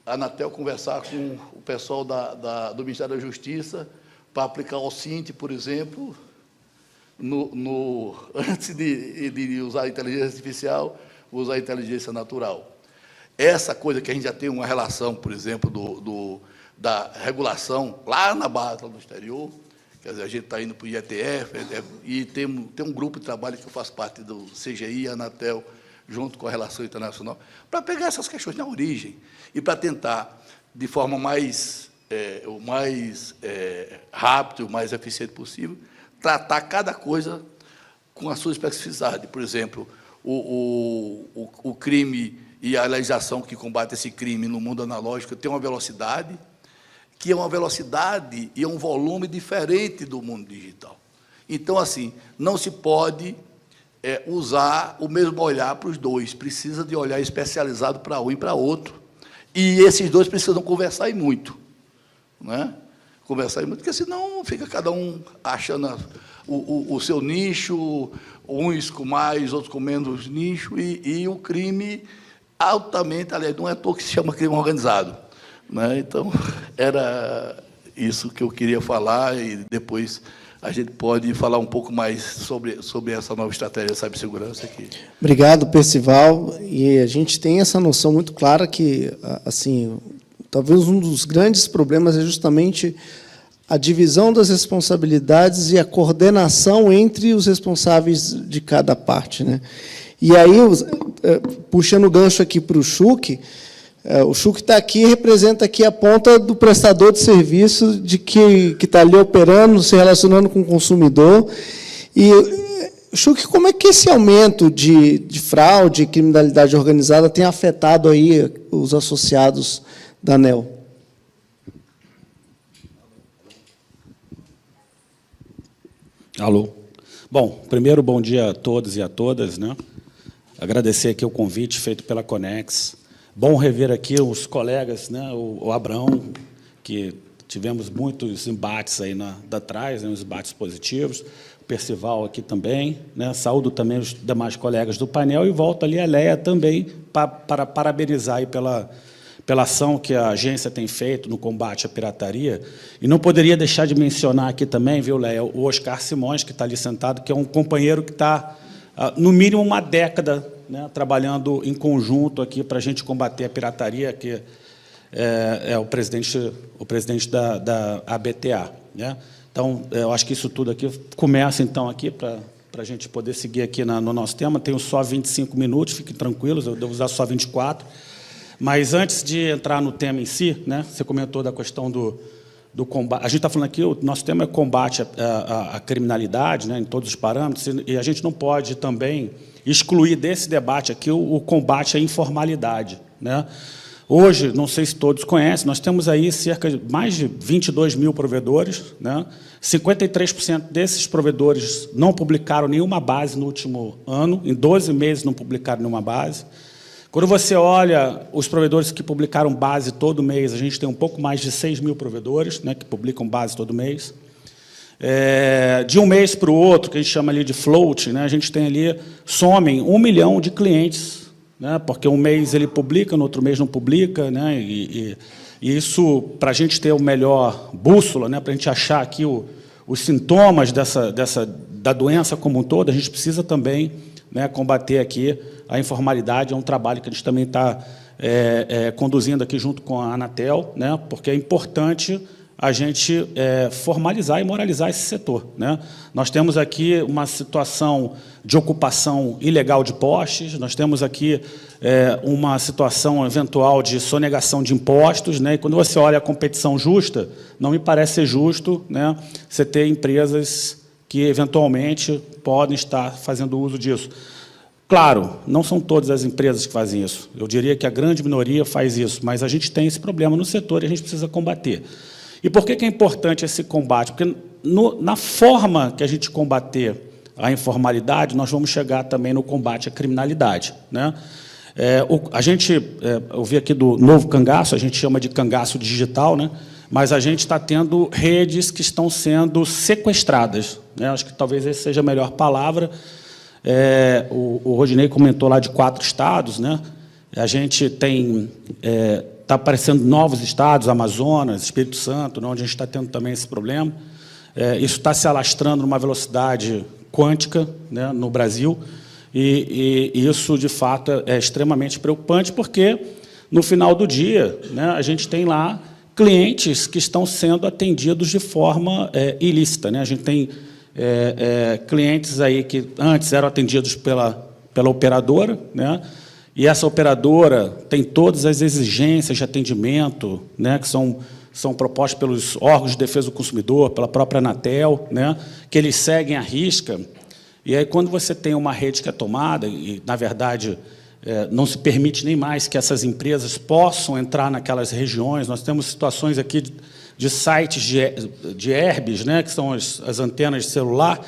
a Anatel conversar com o pessoal do Ministério da Justiça para aplicar o CINT, por exemplo, antes de usar a inteligência artificial, usar a inteligência natural. Essa coisa que a gente já tem uma relação, por exemplo, da regulação lá na base, lá no exterior, quer dizer, a gente está indo para o IETF, e tem um grupo de trabalho que eu faço parte do CGI, a Anatel, junto com a Relação Internacional, para pegar essas questões na origem e para tentar, de forma mais rápida, o mais eficiente possível, tratar cada coisa com a sua especificidade. Por exemplo, o crime e a legislação que combate esse crime no mundo analógico tem uma velocidade, que é uma velocidade e é um volume diferente do mundo digital. Então, assim, não se pode usar o mesmo olhar para os dois, precisa de olhar especializado para um e para outro. E esses dois precisam conversar e muito, né? Conversar e muito, porque senão fica cada um achando o seu nicho, uns com mais, outros com menos nicho, e o crime altamente, aliás, não é à toa que se chama crime organizado, né? Então, era isso que eu queria falar, e depois a gente pode falar um pouco mais sobre essa nova estratégia de cibersegurança aqui. Obrigado, Percival. E a gente tem essa noção muito clara que, assim, talvez um dos grandes problemas é justamente a divisão das responsabilidades e a coordenação entre os responsáveis de cada parte, né? E aí, puxando o gancho aqui para o Chuck está aqui, representa aqui a ponta do prestador de serviço de que está ali operando, se relacionando com o consumidor. E, Chuck, como é que esse aumento de fraude e criminalidade organizada tem afetado aí os associados da ANEEL? Alô. Bom, primeiro, bom dia a todos e a todas, né? Agradecer aqui o convite feito pela Conex. Bom rever aqui os colegas, né? O Abraão, que tivemos muitos embates aí atrás, né? Uns embates positivos. O Percival aqui também, né? Saúdo também os demais colegas do painel e volto ali a Leia também para parabenizar aí pela ação que a agência tem feito no combate à pirataria. E não poderia deixar de mencionar aqui também, viu, Leia, o Oscar Simões, que está ali sentado, que é um companheiro que está, no mínimo, uma década, né, trabalhando em conjunto aqui para a gente combater a pirataria, que é o presidente da ABTA. Né? Então, eu acho que isso tudo aqui começa, então, aqui para a gente poder seguir aqui no nosso tema. Tenho só 25 minutos, fiquem tranquilos, eu devo usar só 24. Mas, antes de entrar no tema em si, né, você comentou da questão do combate. A gente está falando aqui, o nosso tema é combate à criminalidade, né, em todos os parâmetros, e a gente não pode também excluir desse debate aqui o combate à informalidade. Né? Hoje, não sei se todos conhecem, nós temos aí cerca de mais de 22 mil provedores, né? 53% desses provedores não publicaram nenhuma base no último ano, em 12 meses não publicaram nenhuma base. Quando você olha os provedores que publicaram base todo mês, a gente tem um pouco mais de 6 mil provedores, né, que publicam base todo mês. De um mês para o outro, que a gente chama ali de float, né, a gente tem ali, somem 1 milhão de clientes, né, porque um mês ele publica, no outro mês não publica, né, e isso, para a gente ter o melhor bússola, né, para a gente achar aqui os sintomas da doença como um todo, a gente precisa também, né, combater aqui a informalidade. É um trabalho que a gente também está conduzindo aqui junto com a Anatel, né, porque é importante a gente formalizar e moralizar esse setor. Né? Nós temos aqui uma situação de ocupação ilegal de postes, nós temos aqui uma situação eventual de sonegação de impostos, né? E quando você olha a competição justa, não me parece ser justo, né, você ter empresas que, eventualmente, podem estar fazendo uso disso. Claro, não são todas as empresas que fazem isso. Eu diria que a grande minoria faz isso, mas a gente tem esse problema no setor e a gente precisa combater. E por que é importante esse combate? Porque, na forma que a gente combater a informalidade, nós vamos chegar também no combate à criminalidade. Né? Eu vi aqui do novo cangaço, a gente chama de cangaço digital, né? Mas a gente está tendo redes que estão sendo sequestradas. Né? Acho que talvez essa seja a melhor palavra. O Rodinei comentou lá de 4 estados. Né? A gente tem... Está aparecendo novos estados, Amazonas, Espírito Santo, onde a gente está tendo também esse problema. Isso está se alastrando numa velocidade quântica, né, no Brasil, e isso, de fato, é extremamente preocupante, porque, no final do dia, né, a gente tem lá clientes que estão sendo atendidos de forma ilícita. Né? A gente tem clientes aí que antes eram atendidos pela operadora, né? E essa operadora tem todas as exigências de atendimento, né, que são propostas pelos órgãos de defesa do consumidor, pela própria Anatel, né, que eles seguem à risca. E aí, quando você tem uma rede que é tomada, e, na verdade, não se permite nem mais que essas empresas possam entrar naquelas regiões. Nós temos situações aqui de sites de Airbus, né, que são as antenas de celular,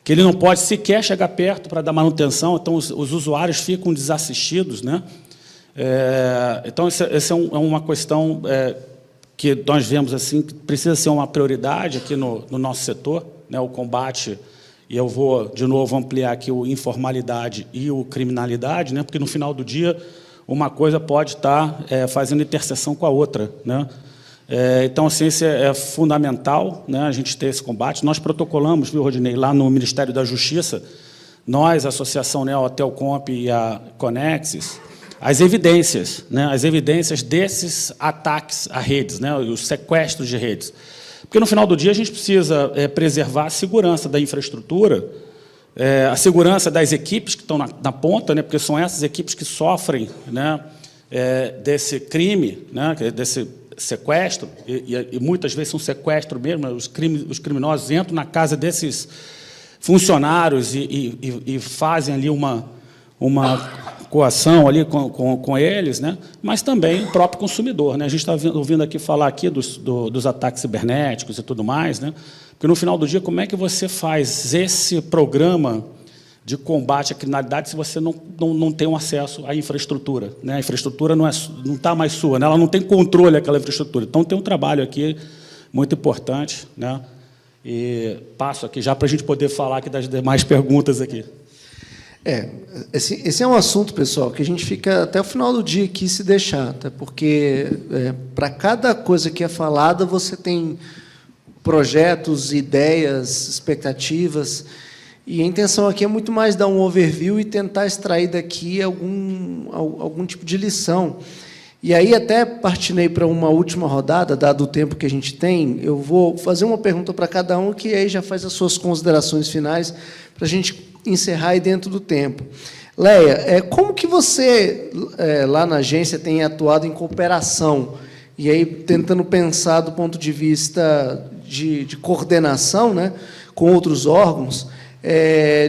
que ele não pode sequer chegar perto para dar manutenção, então os usuários ficam desassistidos, né? Então, essa é uma questão que nós vemos assim, que precisa ser uma prioridade aqui no nosso setor, né, o combate, e eu vou, de novo, ampliar aqui o informalidade e o criminalidade, né, porque, no final do dia, uma coisa pode estar fazendo interseção com a outra, né? Então, assim, isso é fundamental, né, a gente ter esse combate. Nós protocolamos, viu, Rodinei, lá no Ministério da Justiça, nós, a Associação Neo, a Telcomp e a Conexis, as evidências, né, as evidências desses ataques a redes, né, os sequestros de redes. Porque, no final do dia, a gente precisa preservar a segurança da infraestrutura, a segurança das equipes que estão na ponta, né, porque são essas equipes que sofrem, né, desse crime, né, desse sequestro, e muitas vezes são sequestro mesmo, os criminosos entram na casa desses funcionários e fazem ali uma coação ali com eles, né? Mas também o próprio consumidor, né? A gente está ouvindo aqui falar aqui dos ataques cibernéticos e tudo mais, né? Porque, no final do dia, como é que você faz esse programa de combate à criminalidade se você não tem um acesso à infraestrutura, né? A infraestrutura não está mais sua, né? Ela não tem controle daquela infraestrutura. Então, tem um trabalho aqui muito importante, né? E passo aqui já para a gente poder falar aqui das demais perguntas aqui. Esse é um assunto, pessoal, que a gente fica até o final do dia aqui se deixar, tá? Porque para cada coisa que é falada, você tem projetos, ideias, expectativas, e a intenção aqui é muito mais dar um overview e tentar extrair daqui algum tipo de lição. E aí, até partirei para uma última rodada, dado o tempo que a gente tem, eu vou fazer uma pergunta para cada um, que aí já faz as suas considerações finais, para a gente encerrar aí dentro do tempo. Leia, como que você, lá na agência, tem atuado em cooperação? E aí, tentando pensar do ponto de vista de coordenação, né, com outros órgãos,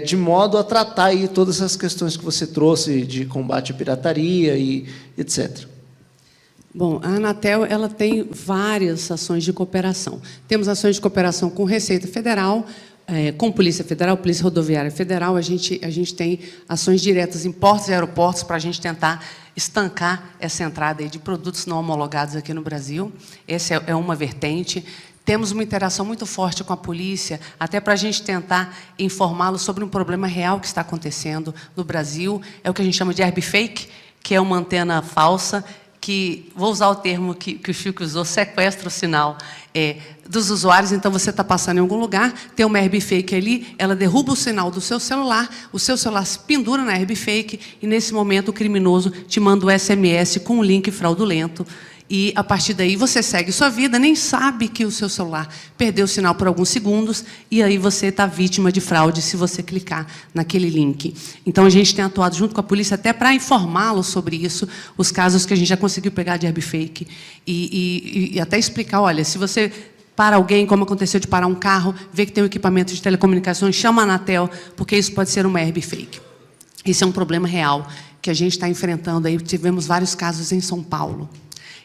de modo a tratar aí todas essas questões que você trouxe de combate à pirataria e etc. Bom, a Anatel ela tem várias ações de cooperação. Temos ações de cooperação com Receita Federal, com Polícia Federal, Polícia Rodoviária Federal. A gente tem ações diretas em portos e aeroportos para a gente tentar estancar essa entrada aí de produtos não homologados aqui no Brasil. Essa é uma vertente. Temos uma interação muito forte com a polícia, até para a gente tentar informá-los sobre um problema real que está acontecendo no Brasil. É o que a gente chama de herb fake, que é uma antena falsa, que, vou usar o termo que o Chico usou, sequestra o sinal dos usuários. Então, você está passando em algum lugar, tem uma herb fake ali, ela derruba o sinal do seu celular se pendura na herb fake, e, nesse momento, o criminoso te manda um SMS com um link fraudulento. E, a partir daí, você segue sua vida, nem sabe que o seu celular perdeu o sinal por alguns segundos, e aí você está vítima de fraude se você clicar naquele link. Então, a gente tem atuado junto com a polícia até para informá-los sobre isso, os casos que a gente já conseguiu pegar de herb fake, e até explicar, olha, se você para alguém, como aconteceu de parar um carro, vê que tem um equipamento de telecomunicações, chama a Anatel, porque isso pode ser uma herb fake. Esse é um problema real que a gente está enfrentando. Aí tivemos vários casos em São Paulo.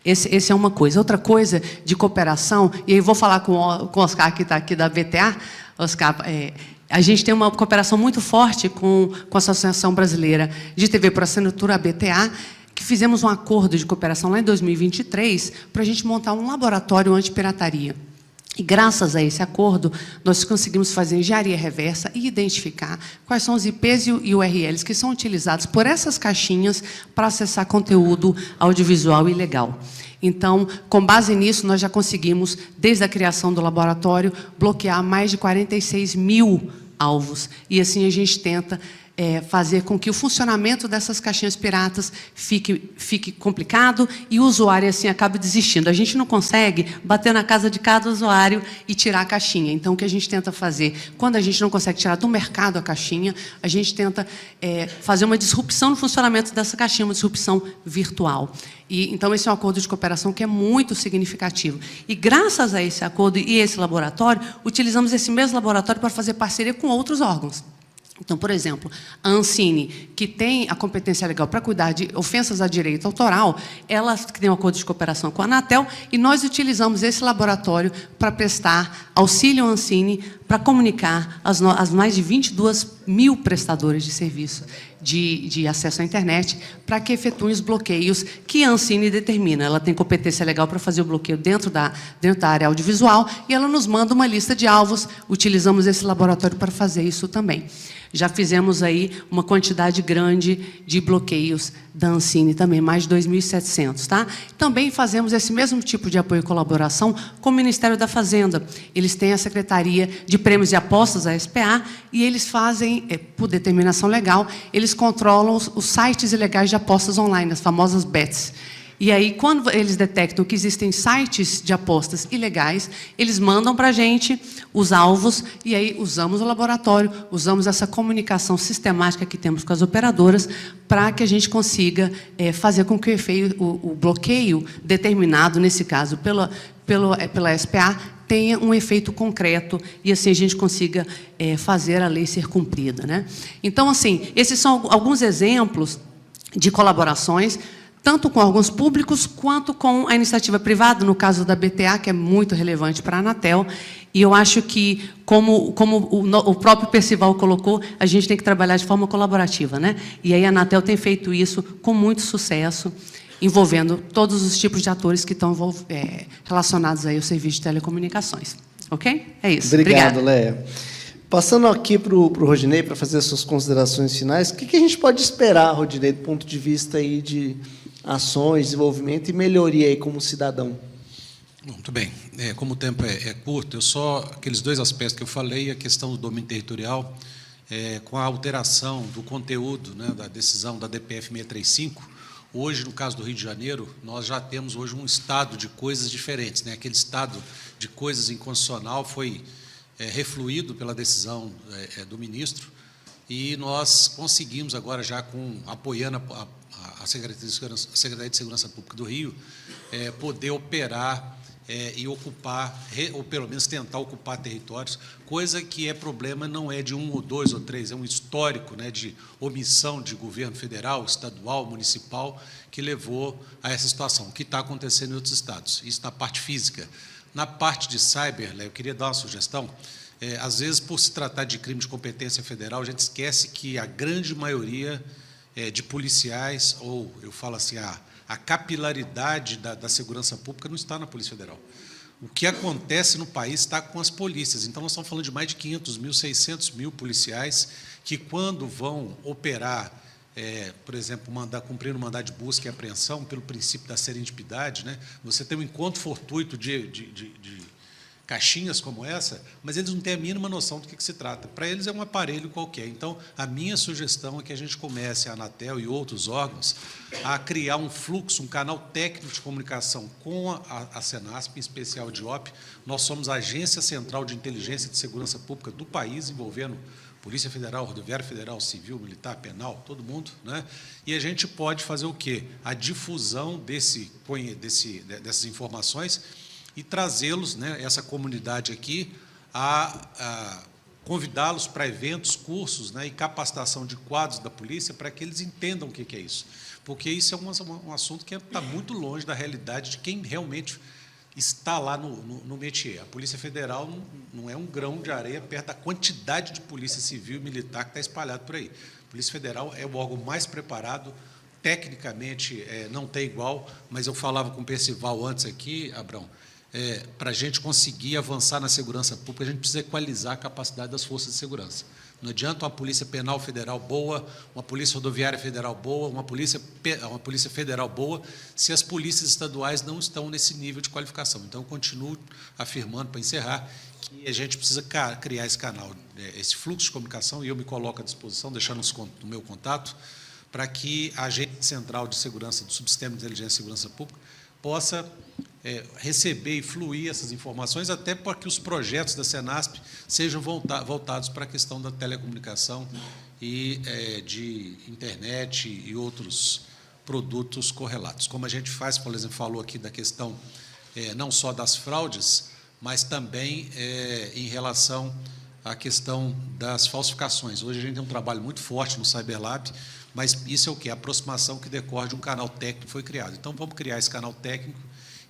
Esse é uma coisa. Outra coisa de cooperação, e aí vou falar com o Oscar, que está aqui da VTA. Oscar, a gente tem uma cooperação muito forte com a Associação Brasileira de TV por Assinatura, a BTA, que fizemos um acordo de cooperação lá em 2023 para a gente montar um laboratório antipirataria. E, graças a esse acordo, nós conseguimos fazer engenharia reversa e identificar quais são os IPs e URLs que são utilizados por essas caixinhas para acessar conteúdo audiovisual ilegal. Então, com base nisso, nós já conseguimos, desde a criação do laboratório, bloquear mais de 46 mil alvos. E, assim, a gente tenta fazer com que o funcionamento dessas caixinhas piratas fique complicado e o usuário, assim, acabe desistindo. A gente não consegue bater na casa de cada usuário e tirar a caixinha. Então, o que a gente tenta fazer, quando a gente não consegue tirar do mercado a caixinha, a gente tenta fazer uma disrupção no funcionamento dessa caixinha, uma disrupção virtual. Então, esse é um acordo de cooperação que é muito significativo. E, graças a esse acordo e esse laboratório, utilizamos esse mesmo laboratório para fazer parceria com outros órgãos. Então, por exemplo, a Ancine, que tem a competência legal para cuidar de ofensas a direito autoral, ela tem um acordo de cooperação com a Anatel, e nós utilizamos esse laboratório para prestar auxílio à Ancine para comunicar as mais de 22 mil prestadores de serviço de acesso à internet para que efetuem os bloqueios que a Ancine determina. Ela tem competência legal para fazer o bloqueio dentro da área audiovisual, e ela nos manda uma lista de alvos. Utilizamos esse laboratório para fazer isso também. Já fizemos aí uma quantidade grande de bloqueios da Ancine também, mais de 2.700. Tá? Também fazemos esse mesmo tipo de apoio e colaboração com o Ministério da Fazenda. Eles têm a Secretaria de Prêmios e Apostas, a SPA, e eles fazem, por determinação legal, eles controlam os sites ilegais de apostas online, as famosas bets. E aí, quando eles detectam que existem sites de apostas ilegais, eles mandam para a gente os alvos, e aí usamos o laboratório, usamos essa comunicação sistemática que temos com as operadoras para que a gente consiga fazer com que o bloqueio determinado, nesse caso, pela SPA, tenha um efeito concreto e, assim, a gente consiga fazer a lei ser cumprida, né? Então, assim, esses são alguns exemplos de colaborações, tanto com órgãos públicos quanto com a iniciativa privada, no caso da BTA, que é muito relevante para a Anatel. E eu acho que, como o próprio Percival colocou, a gente tem que trabalhar de forma colaborativa, né? E aí a Anatel tem feito isso com muito sucesso, envolvendo todos os tipos de atores que estão relacionados aí ao serviço de telecomunicações. Ok? É isso. Obrigado, Léa. Passando aqui para o Rodinei, para fazer as suas considerações finais, o que a gente pode esperar, Rodinei, do ponto de vista aí de ações, desenvolvimento e melhoria aí como cidadão? Muito bem. Como o tempo é curto, aqueles dois aspectos que eu falei, a questão do domínio territorial, com a alteração do conteúdo, né, da decisão da DPF 635, hoje, no caso do Rio de Janeiro, nós já temos hoje um estado de coisas diferentes, né? Aquele estado de coisas inconstitucional foi refluído pela decisão do ministro, e nós conseguimos agora, já apoiando a Secretaria de Segurança Pública do Rio, poder operar e ocupar, ou pelo menos tentar ocupar territórios, coisa que problema não é de 1 ou 2 ou 3, é um histórico, né, de omissão de governo federal, estadual, municipal, que levou a essa situação, que está acontecendo em outros estados. Isso na parte física. Na parte de cyber, eu queria dar uma sugestão. Às vezes, por se tratar de crime de competência federal, a gente esquece que a grande maioria de policiais, ou eu falo assim, a capilaridade da segurança pública não está na Polícia Federal. O que acontece no país está com as polícias. Então, nós estamos falando de mais de 500 mil, 600 mil policiais que, quando vão operar, por exemplo, cumprir um mandado de busca e apreensão, pelo princípio da serendipidade, né? Você tem um encontro fortuito de caixinhas como essa, mas eles não têm a mínima noção do que se trata. Para eles é um aparelho qualquer. Então, a minha sugestão é que a gente comece, a Anatel e outros órgãos, a criar um fluxo, um canal técnico de comunicação com a Senasp, em especial a DIOP. Nós somos a Agência Central de Inteligência e de Segurança Pública do país, envolvendo Polícia Federal, Rodoviária Federal, Civil, Militar, Penal, todo mundo, né? E a gente pode fazer o quê? A difusão dessas informações e trazê-los, né, essa comunidade aqui, a convidá-los para eventos, cursos, né, e capacitação de quadros da polícia para que eles entendam o que é isso. Porque isso é um assunto que está muito longe da realidade de quem realmente está lá no métier. A Polícia Federal não é um grão de areia perto da quantidade de polícia civil e militar que está espalhado por aí. A Polícia Federal é o órgão mais preparado, tecnicamente não tem igual, mas eu falava com o Percival antes aqui, Abrão, para a gente conseguir avançar na segurança pública, a gente precisa equalizar a capacidade das forças de segurança. Não adianta uma Polícia Penal Federal boa, uma Polícia Rodoviária Federal boa, uma Polícia Federal boa, se as polícias estaduais não estão nesse nível de qualificação. Então, eu continuo afirmando, para encerrar, que a gente precisa criar esse canal, esse fluxo de comunicação, e eu me coloco à disposição, deixando no meu contato, para que a Agência Central de Segurança do Subsistema de Inteligência e Segurança Pública possa receber e fluir essas informações, até para que os projetos da Senasp sejam voltados para a questão da telecomunicação e de internet e outros produtos correlatos. Como a gente faz, por exemplo, falou aqui da questão não só das fraudes, mas também em relação a questão das falsificações. Hoje a gente tem um trabalho muito forte no CyberLab, mas isso é o quê? A aproximação que decorre de um canal técnico que foi criado. Então, vamos criar esse canal técnico,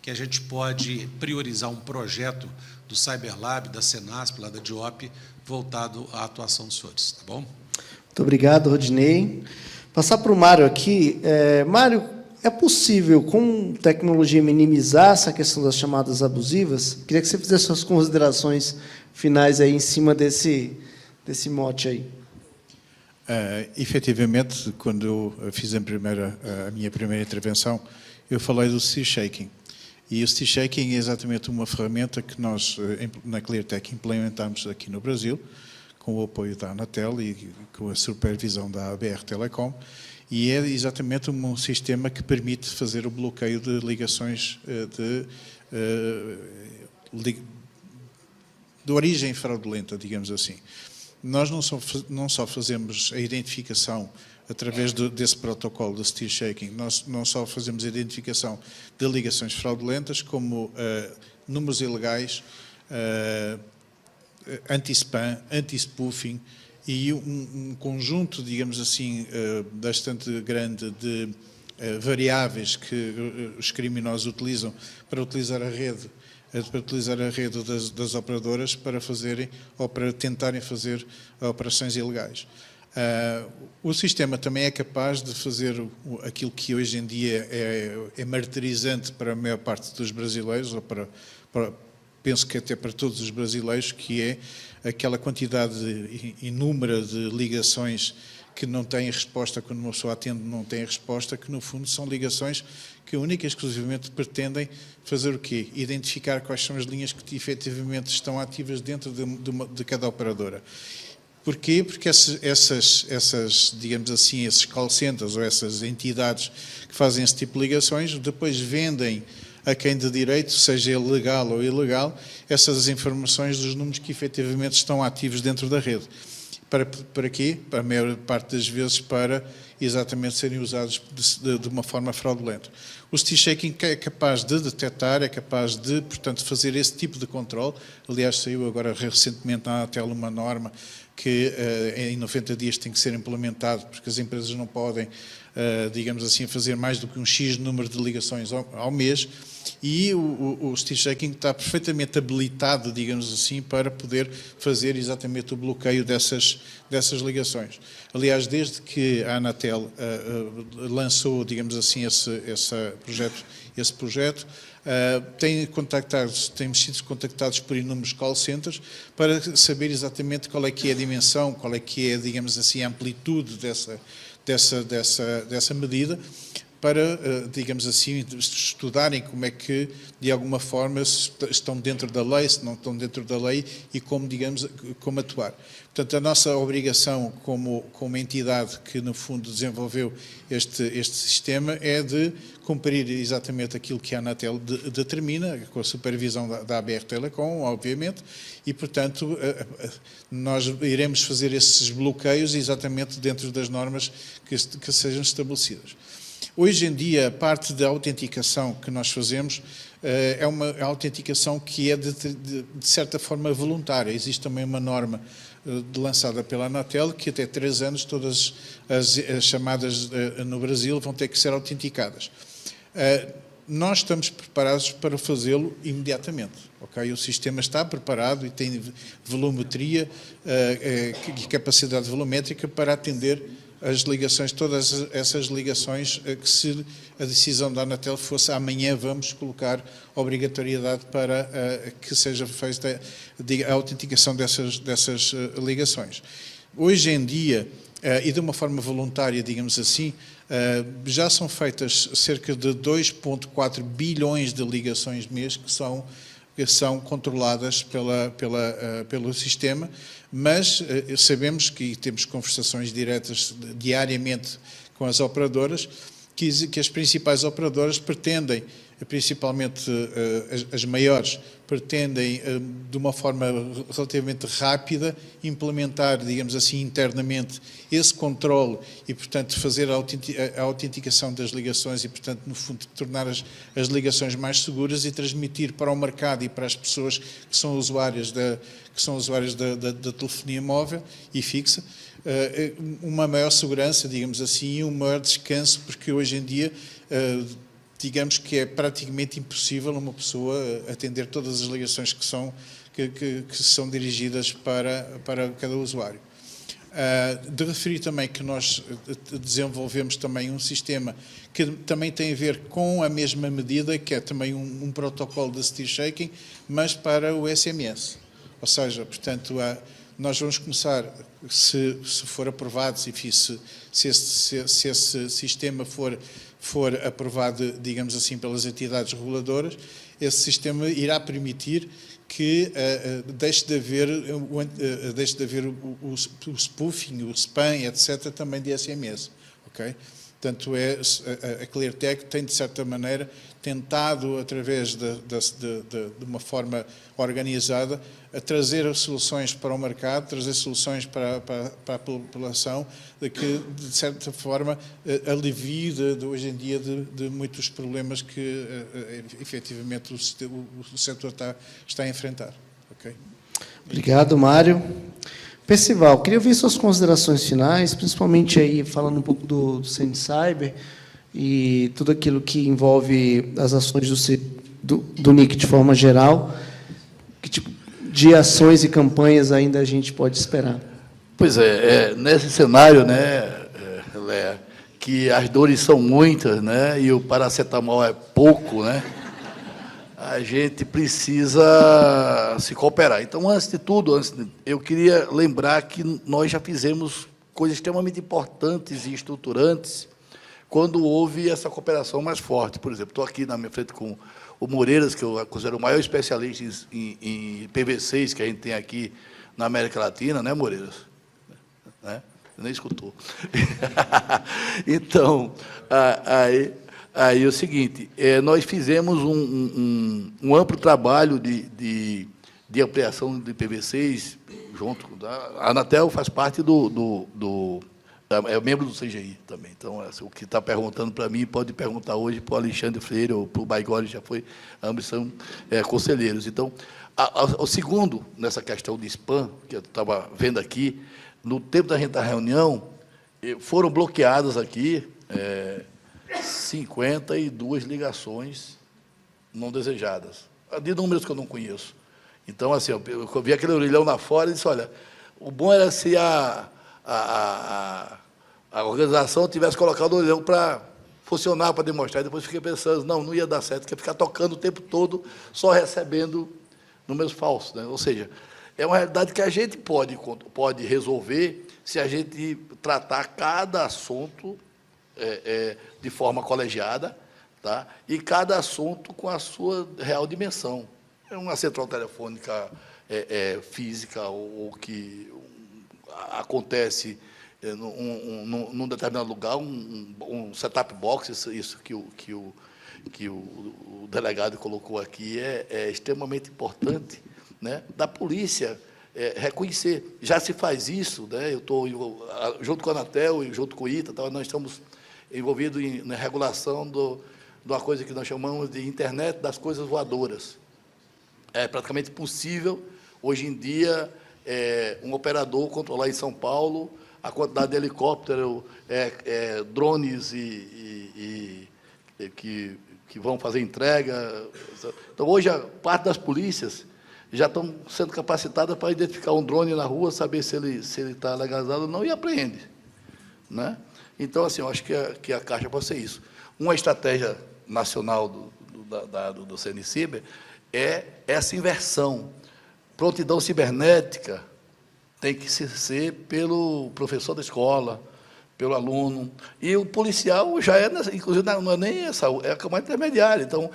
que a gente pode priorizar um projeto do CyberLab, da Senasp, lá da DIOP, voltado à atuação dos senhores. Tá bom? Muito obrigado, Rodinei. Passar para o Mário aqui. Mário, é possível, com tecnologia, minimizar essa questão das chamadas abusivas? Queria que você fizesse suas considerações finais aí em cima desse mote aí. Efetivamente, quando eu fiz a minha primeira intervenção, eu falei do Steel Shaking. E o Steel Shaking é exatamente uma ferramenta que nós, na Cleartech, implementamos aqui no Brasil, com o apoio da Anatel e com a supervisão da ABR Telecom, e é exatamente um sistema que permite fazer o bloqueio de ligações de origem fraudulenta, digamos assim. Nós não só fazemos a identificação através desse protocolo de Steel Shaking, nós não só fazemos a identificação de ligações fraudulentas, como números ilegais, anti-spam, anti-spoofing e um conjunto, digamos assim, bastante grande de variáveis que os criminosos utilizam para utilizar a rede das operadoras para fazerem ou para tentarem fazer operações ilegais. O sistema também é capaz de fazer aquilo que hoje em dia é martirizante para a maior parte dos brasileiros, ou penso que até para todos os brasileiros, que é aquela quantidade inúmera de ligações que não têm resposta, quando uma pessoa atende não tem resposta, que no fundo são ligações que única e exclusivamente pretendem fazer o quê? Identificar quais são as linhas que efetivamente estão ativas dentro de cada operadora. Porquê? Porque essas, digamos assim, esses call centers ou essas entidades que fazem esse tipo de ligações, depois vendem a quem de direito, seja ele legal ou ilegal, essas informações dos números que efetivamente estão ativos dentro da rede. Para quê? Para a maior parte das vezes para exatamente serem usados de uma forma fraudulenta. O Steel Shaking é capaz de detectar, é capaz de, portanto, fazer esse tipo de controle. Aliás, saiu agora recentemente na Anatel uma norma que em 90 dias tem que ser implementado, porque as empresas não podem, digamos assim, fazer mais do que um X número de ligações ao mês, e o Steel Shaking está perfeitamente habilitado, digamos assim, para poder fazer exatamente o bloqueio dessas ligações. Aliás, desde que a Anatel lançou, digamos assim, esse projeto, temos sido contactados por inúmeros call centers para saber exatamente qual é que é a dimensão, qual é que é, digamos assim, a amplitude dessa medida, para, digamos assim, estudarem como é que, de alguma forma, estão dentro da lei, se não estão dentro da lei e como, digamos, como atuar. Portanto, a nossa obrigação como entidade que, no fundo, desenvolveu este sistema é de cumprir exatamente aquilo que a Anatel determina, com a supervisão da ABR Telecom, obviamente, e, portanto, nós iremos fazer esses bloqueios exatamente dentro das normas que sejam estabelecidas. Hoje em dia, a parte da autenticação que nós fazemos é uma autenticação que é, de certa forma, voluntária. Existe também uma norma lançada pela Anatel que até 3 anos todas as chamadas no Brasil vão ter que ser autenticadas. Nós estamos preparados para fazê-lo imediatamente. Okay? O sistema está preparado e tem volumetria e capacidade volumétrica para atender as ligações, todas essas ligações, que se a decisão da Anatel fosse amanhã vamos colocar obrigatoriedade para que seja feita a autenticação dessas ligações. Hoje em dia, e de uma forma voluntária, digamos assim, já são feitas cerca de 2,4 bilhões de ligações mês que são controladas pelo sistema, mas sabemos que temos conversações diretas diariamente com as operadoras, que as principais operadoras pretendem principalmente as maiores, pretendem, de uma forma relativamente rápida, implementar, digamos assim, internamente esse controle e, portanto, fazer a autenticação das ligações e, portanto, no fundo, tornar as ligações mais seguras e transmitir para o mercado e para as pessoas que são usuárias da telefonia móvel e fixa, uma maior segurança, digamos assim, e um maior descanso, porque hoje em dia, digamos que é praticamente impossível uma pessoa atender todas as ligações que são dirigidas para cada usuário. De referir também que nós desenvolvemos também um sistema que também tem a ver com a mesma medida, que é também um protocolo de steer shaking, mas para o SMS. Ou seja, portanto, nós vamos começar, se for aprovado, enfim, se esse sistema for aprovado, digamos assim, pelas entidades reguladoras, esse sistema irá permitir que deixe de haver o spoofing, o spam, etc., também de SMS. Okay? Portanto, a Cleartech tem, de certa maneira, tentado, através de uma forma organizada, a trazer soluções para o mercado, trazer soluções para a população, que, de certa forma, alivie hoje em dia de muitos problemas que, efetivamente, o setor está a enfrentar. Okay? Obrigado, Mário. Percival, queria ouvir suas considerações finais, principalmente aí falando um pouco do CENIE Cyber e tudo aquilo que envolve as ações do NIC de forma geral. Que tipo de ações e campanhas ainda a gente pode esperar? Pois nesse cenário, né, Léa, que as dores são muitas, né, e o paracetamol é pouco, né, a gente precisa se cooperar. Então, antes de tudo, eu queria lembrar que nós já fizemos coisas extremamente importantes e estruturantes quando houve essa cooperação mais forte. Por exemplo, estou aqui na minha frente com o Moreiras, que eu considero o maior especialista em PV6 que a gente tem aqui na América Latina, né, Moreiras? Né? Você nem escutou. Então, aí é o seguinte, nós fizemos um amplo trabalho de ampliação de PV6, junto com a Anatel, faz parte é membro do CGI também. Então, o que está perguntando para mim, pode perguntar hoje para o Alexandre Freire ou para o Baigoli, já foi, ambos são conselheiros. Então, o segundo, nessa questão de spam, que eu estava vendo aqui, no tempo da reunião, foram bloqueadas aqui 52 ligações não desejadas, de números que eu não conheço. Então, assim, eu vi aquele orelhão lá fora e disse, olha, o bom era se a organização tivesse colocado o orelhão para funcionar, para demonstrar, e depois fiquei pensando, não ia dar certo, que ia ficar tocando o tempo todo, só recebendo números falsos, né? Ou seja, é uma realidade que a gente pode resolver se a gente tratar cada assunto de forma colegiada, tá? E cada assunto com a sua real dimensão. É uma central telefônica física ou que acontece num determinado lugar, um setup box, isso que o delegado colocou aqui é extremamente importante, né? Da polícia reconhecer. Já se faz isso, né? Eu estou junto com a Anatel e junto com o ITA, nós estamos envolvidos na regulação de uma coisa que nós chamamos de internet das coisas voadoras. É praticamente possível, hoje em dia, um operador controlar em São Paulo a quantidade de helicópteros, drones que vão fazer entrega. Então, hoje, a parte das polícias já estão sendo capacitadas para identificar um drone na rua, saber se ele está legalizado ou não, e apreende, né? Então, assim, eu acho que a Caixa pode ser isso. Uma estratégia nacional do CENIE Cyber é essa inversão. Prontidão cibernética tem que ser pelo professor da escola, pelo aluno. E o policial já inclusive, não é nem essa, é a camada intermediária. Então,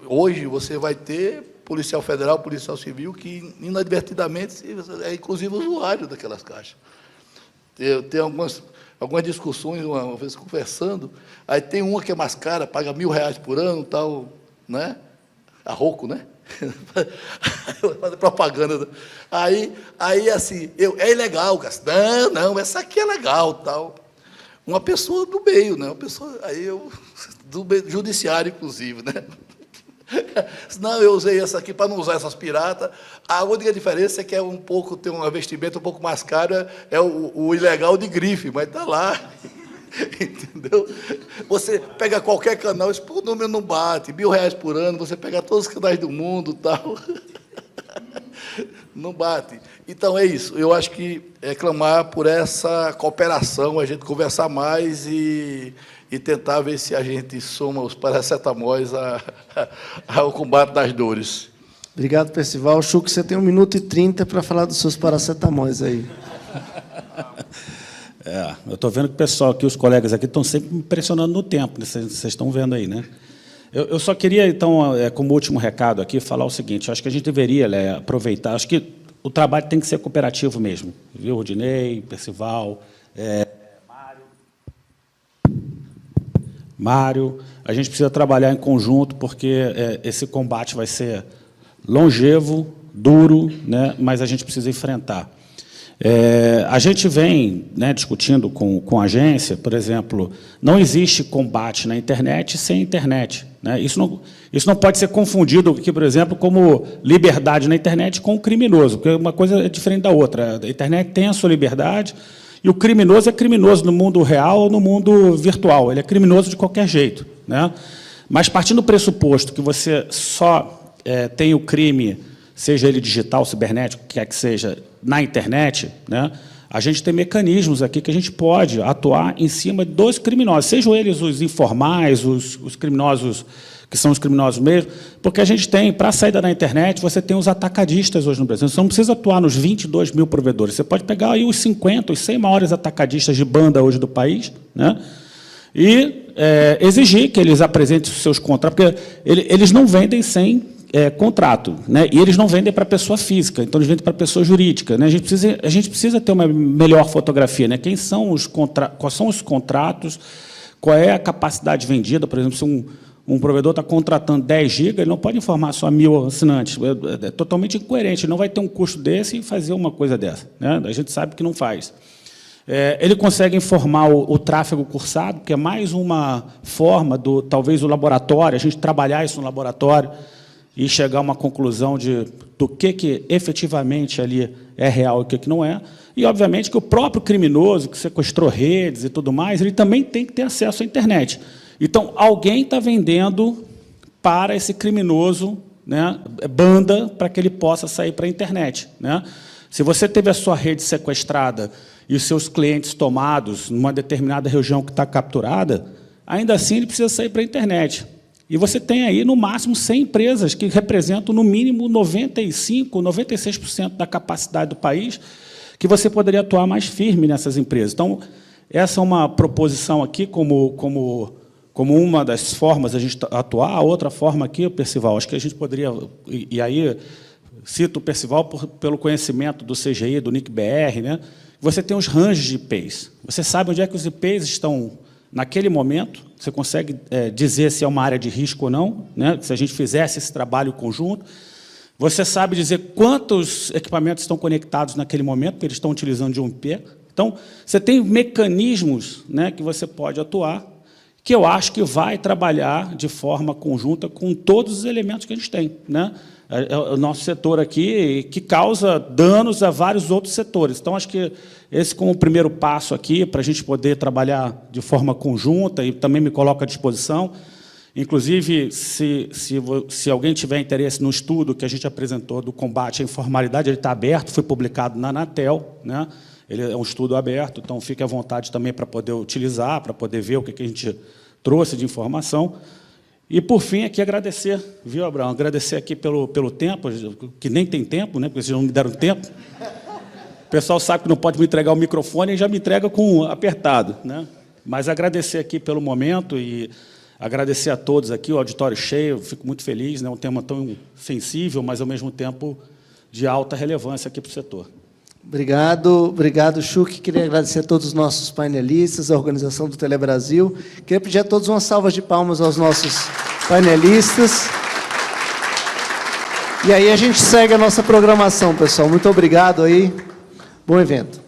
hoje você vai ter policial federal, policial civil, que inadvertidamente é inclusive usuário daquelas caixas. Tem algumas discussões, uma vez conversando, aí tem uma que é mais cara, paga R$1.000 por ano, tal, né? A Rocco, né? Fazer propaganda. Aí assim, é ilegal, não, essa aqui é legal, tal. Uma pessoa do meio, né? Uma pessoa, do meio, judiciário, inclusive, né? Não, eu usei essa aqui para não usar essas piratas. A única diferença é que tem um vestimento um pouco mais caro, é o ilegal de grife, mas está lá. Entendeu? Você pega qualquer canal, o número não bate, R$1.000 por ano, você pega todos os canais do mundo, tal. Não bate. Então, é isso. Eu acho que é clamar por essa cooperação, a gente conversar mais e tentar ver se a gente soma os paracetamóis ao combate das dores. Obrigado, Percival. Chuco, você tem 1 minuto e 30 para falar dos seus paracetamóis aí. Eu estou vendo que o pessoal aqui, os colegas aqui, estão sempre me impressionando no tempo, né? Vocês estão vendo aí, né? Eu só queria, então, como último recado aqui, falar o seguinte: acho que a gente deveria aproveitar, acho que o trabalho tem que ser cooperativo mesmo, viu, Rodinei, Percival, Mário, a gente precisa trabalhar em conjunto, porque esse combate vai ser longevo, duro, né, mas a gente precisa enfrentar. A gente vem, né, discutindo com a agência, por exemplo, não existe combate na internet sem internet, né? Isso não pode ser confundido aqui, por exemplo, como liberdade na internet com o criminoso, porque uma coisa é diferente da outra. A internet tem a sua liberdade e o criminoso é criminoso no mundo real ou no mundo virtual. Ele é criminoso de qualquer jeito, né? Mas partindo do pressuposto que você só tem o crime, seja ele digital, cibernético, o que quer que seja, na internet, né, a gente tem mecanismos aqui que a gente pode atuar em cima dos criminosos, sejam eles os informais, os criminosos que são os criminosos mesmo, porque a gente tem, para a saída da internet, você tem os atacadistas hoje no Brasil. Você não precisa atuar nos 22 mil provedores, você pode pegar aí os 50, os 100 maiores atacadistas de banda hoje do país, né, e exigir que eles apresentem os seus contratos, porque eles não vendem sem contrato, né? E eles não vendem para pessoa física, então eles vendem para pessoa jurídica, né? A gente precisa ter uma melhor fotografia, né? Quais são os contratos, qual é a capacidade vendida, por exemplo, se um provedor está contratando 10 GB, ele não pode informar só 1.000 assinantes, é totalmente incoerente, ele não vai ter um custo desse e fazer uma coisa dessa, né? A gente sabe que não faz. Ele consegue informar o tráfego cursado, que é mais uma forma talvez, o laboratório, a gente trabalhar isso no laboratório, e chegar a uma conclusão do que efetivamente ali é real e o que não é. E, obviamente, que o próprio criminoso, que sequestrou redes e tudo mais, ele também tem que ter acesso à internet. Então, alguém está vendendo para esse criminoso, né, banda, para que ele possa sair para a internet, né? Se você teve a sua rede sequestrada e os seus clientes tomados numa determinada região que está capturada, ainda assim ele precisa sair para a internet. E você tem aí, no máximo, 100 empresas que representam, no mínimo, 95%, 96% da capacidade do país, que você poderia atuar mais firme nessas empresas. Então, essa é uma proposição aqui como uma das formas de a gente atuar. A outra forma aqui, Percival, acho que a gente poderia... E aí, cito o Percival pelo conhecimento do CGI, do NIC-BR, né? Você tem os ranges de IPs. Você sabe onde é que os IPs estão naquele momento, você consegue dizer se é uma área de risco ou não, né? Se a gente fizesse esse trabalho conjunto. Você sabe dizer quantos equipamentos estão conectados naquele momento, que eles estão utilizando de um IP. Então, você tem mecanismos, né, que você pode atuar, que eu acho que vai trabalhar de forma conjunta com todos os elementos que a gente tem, né? O nosso setor aqui, que causa danos a vários outros setores. Então, acho que esse como primeiro passo aqui, para a gente poder trabalhar de forma conjunta, e também me coloco à disposição. Inclusive, se alguém tiver interesse no estudo que a gente apresentou do combate à informalidade, ele está aberto, foi publicado na Anatel, né? Ele é um estudo aberto, então fique à vontade também para poder utilizar, para poder ver o que a gente trouxe de informação. E, por fim, aqui agradecer, viu, Abraão? Agradecer aqui pelo tempo, que nem tem tempo, né, porque vocês não me deram tempo. O pessoal sabe que não pode me entregar o microfone e já me entrega com apertado, né? Mas agradecer aqui pelo momento e agradecer a todos aqui, o auditório cheio, fico muito feliz, né? Um tema tão sensível, mas, ao mesmo tempo, de alta relevância aqui para o setor. Obrigado, Chuck. Queria agradecer a todos os nossos painelistas, a organização do Telebrasil. Queria pedir a todos uma salva de palmas aos nossos painelistas. E aí a gente segue a nossa programação, pessoal. Muito obrigado aí. Bom evento.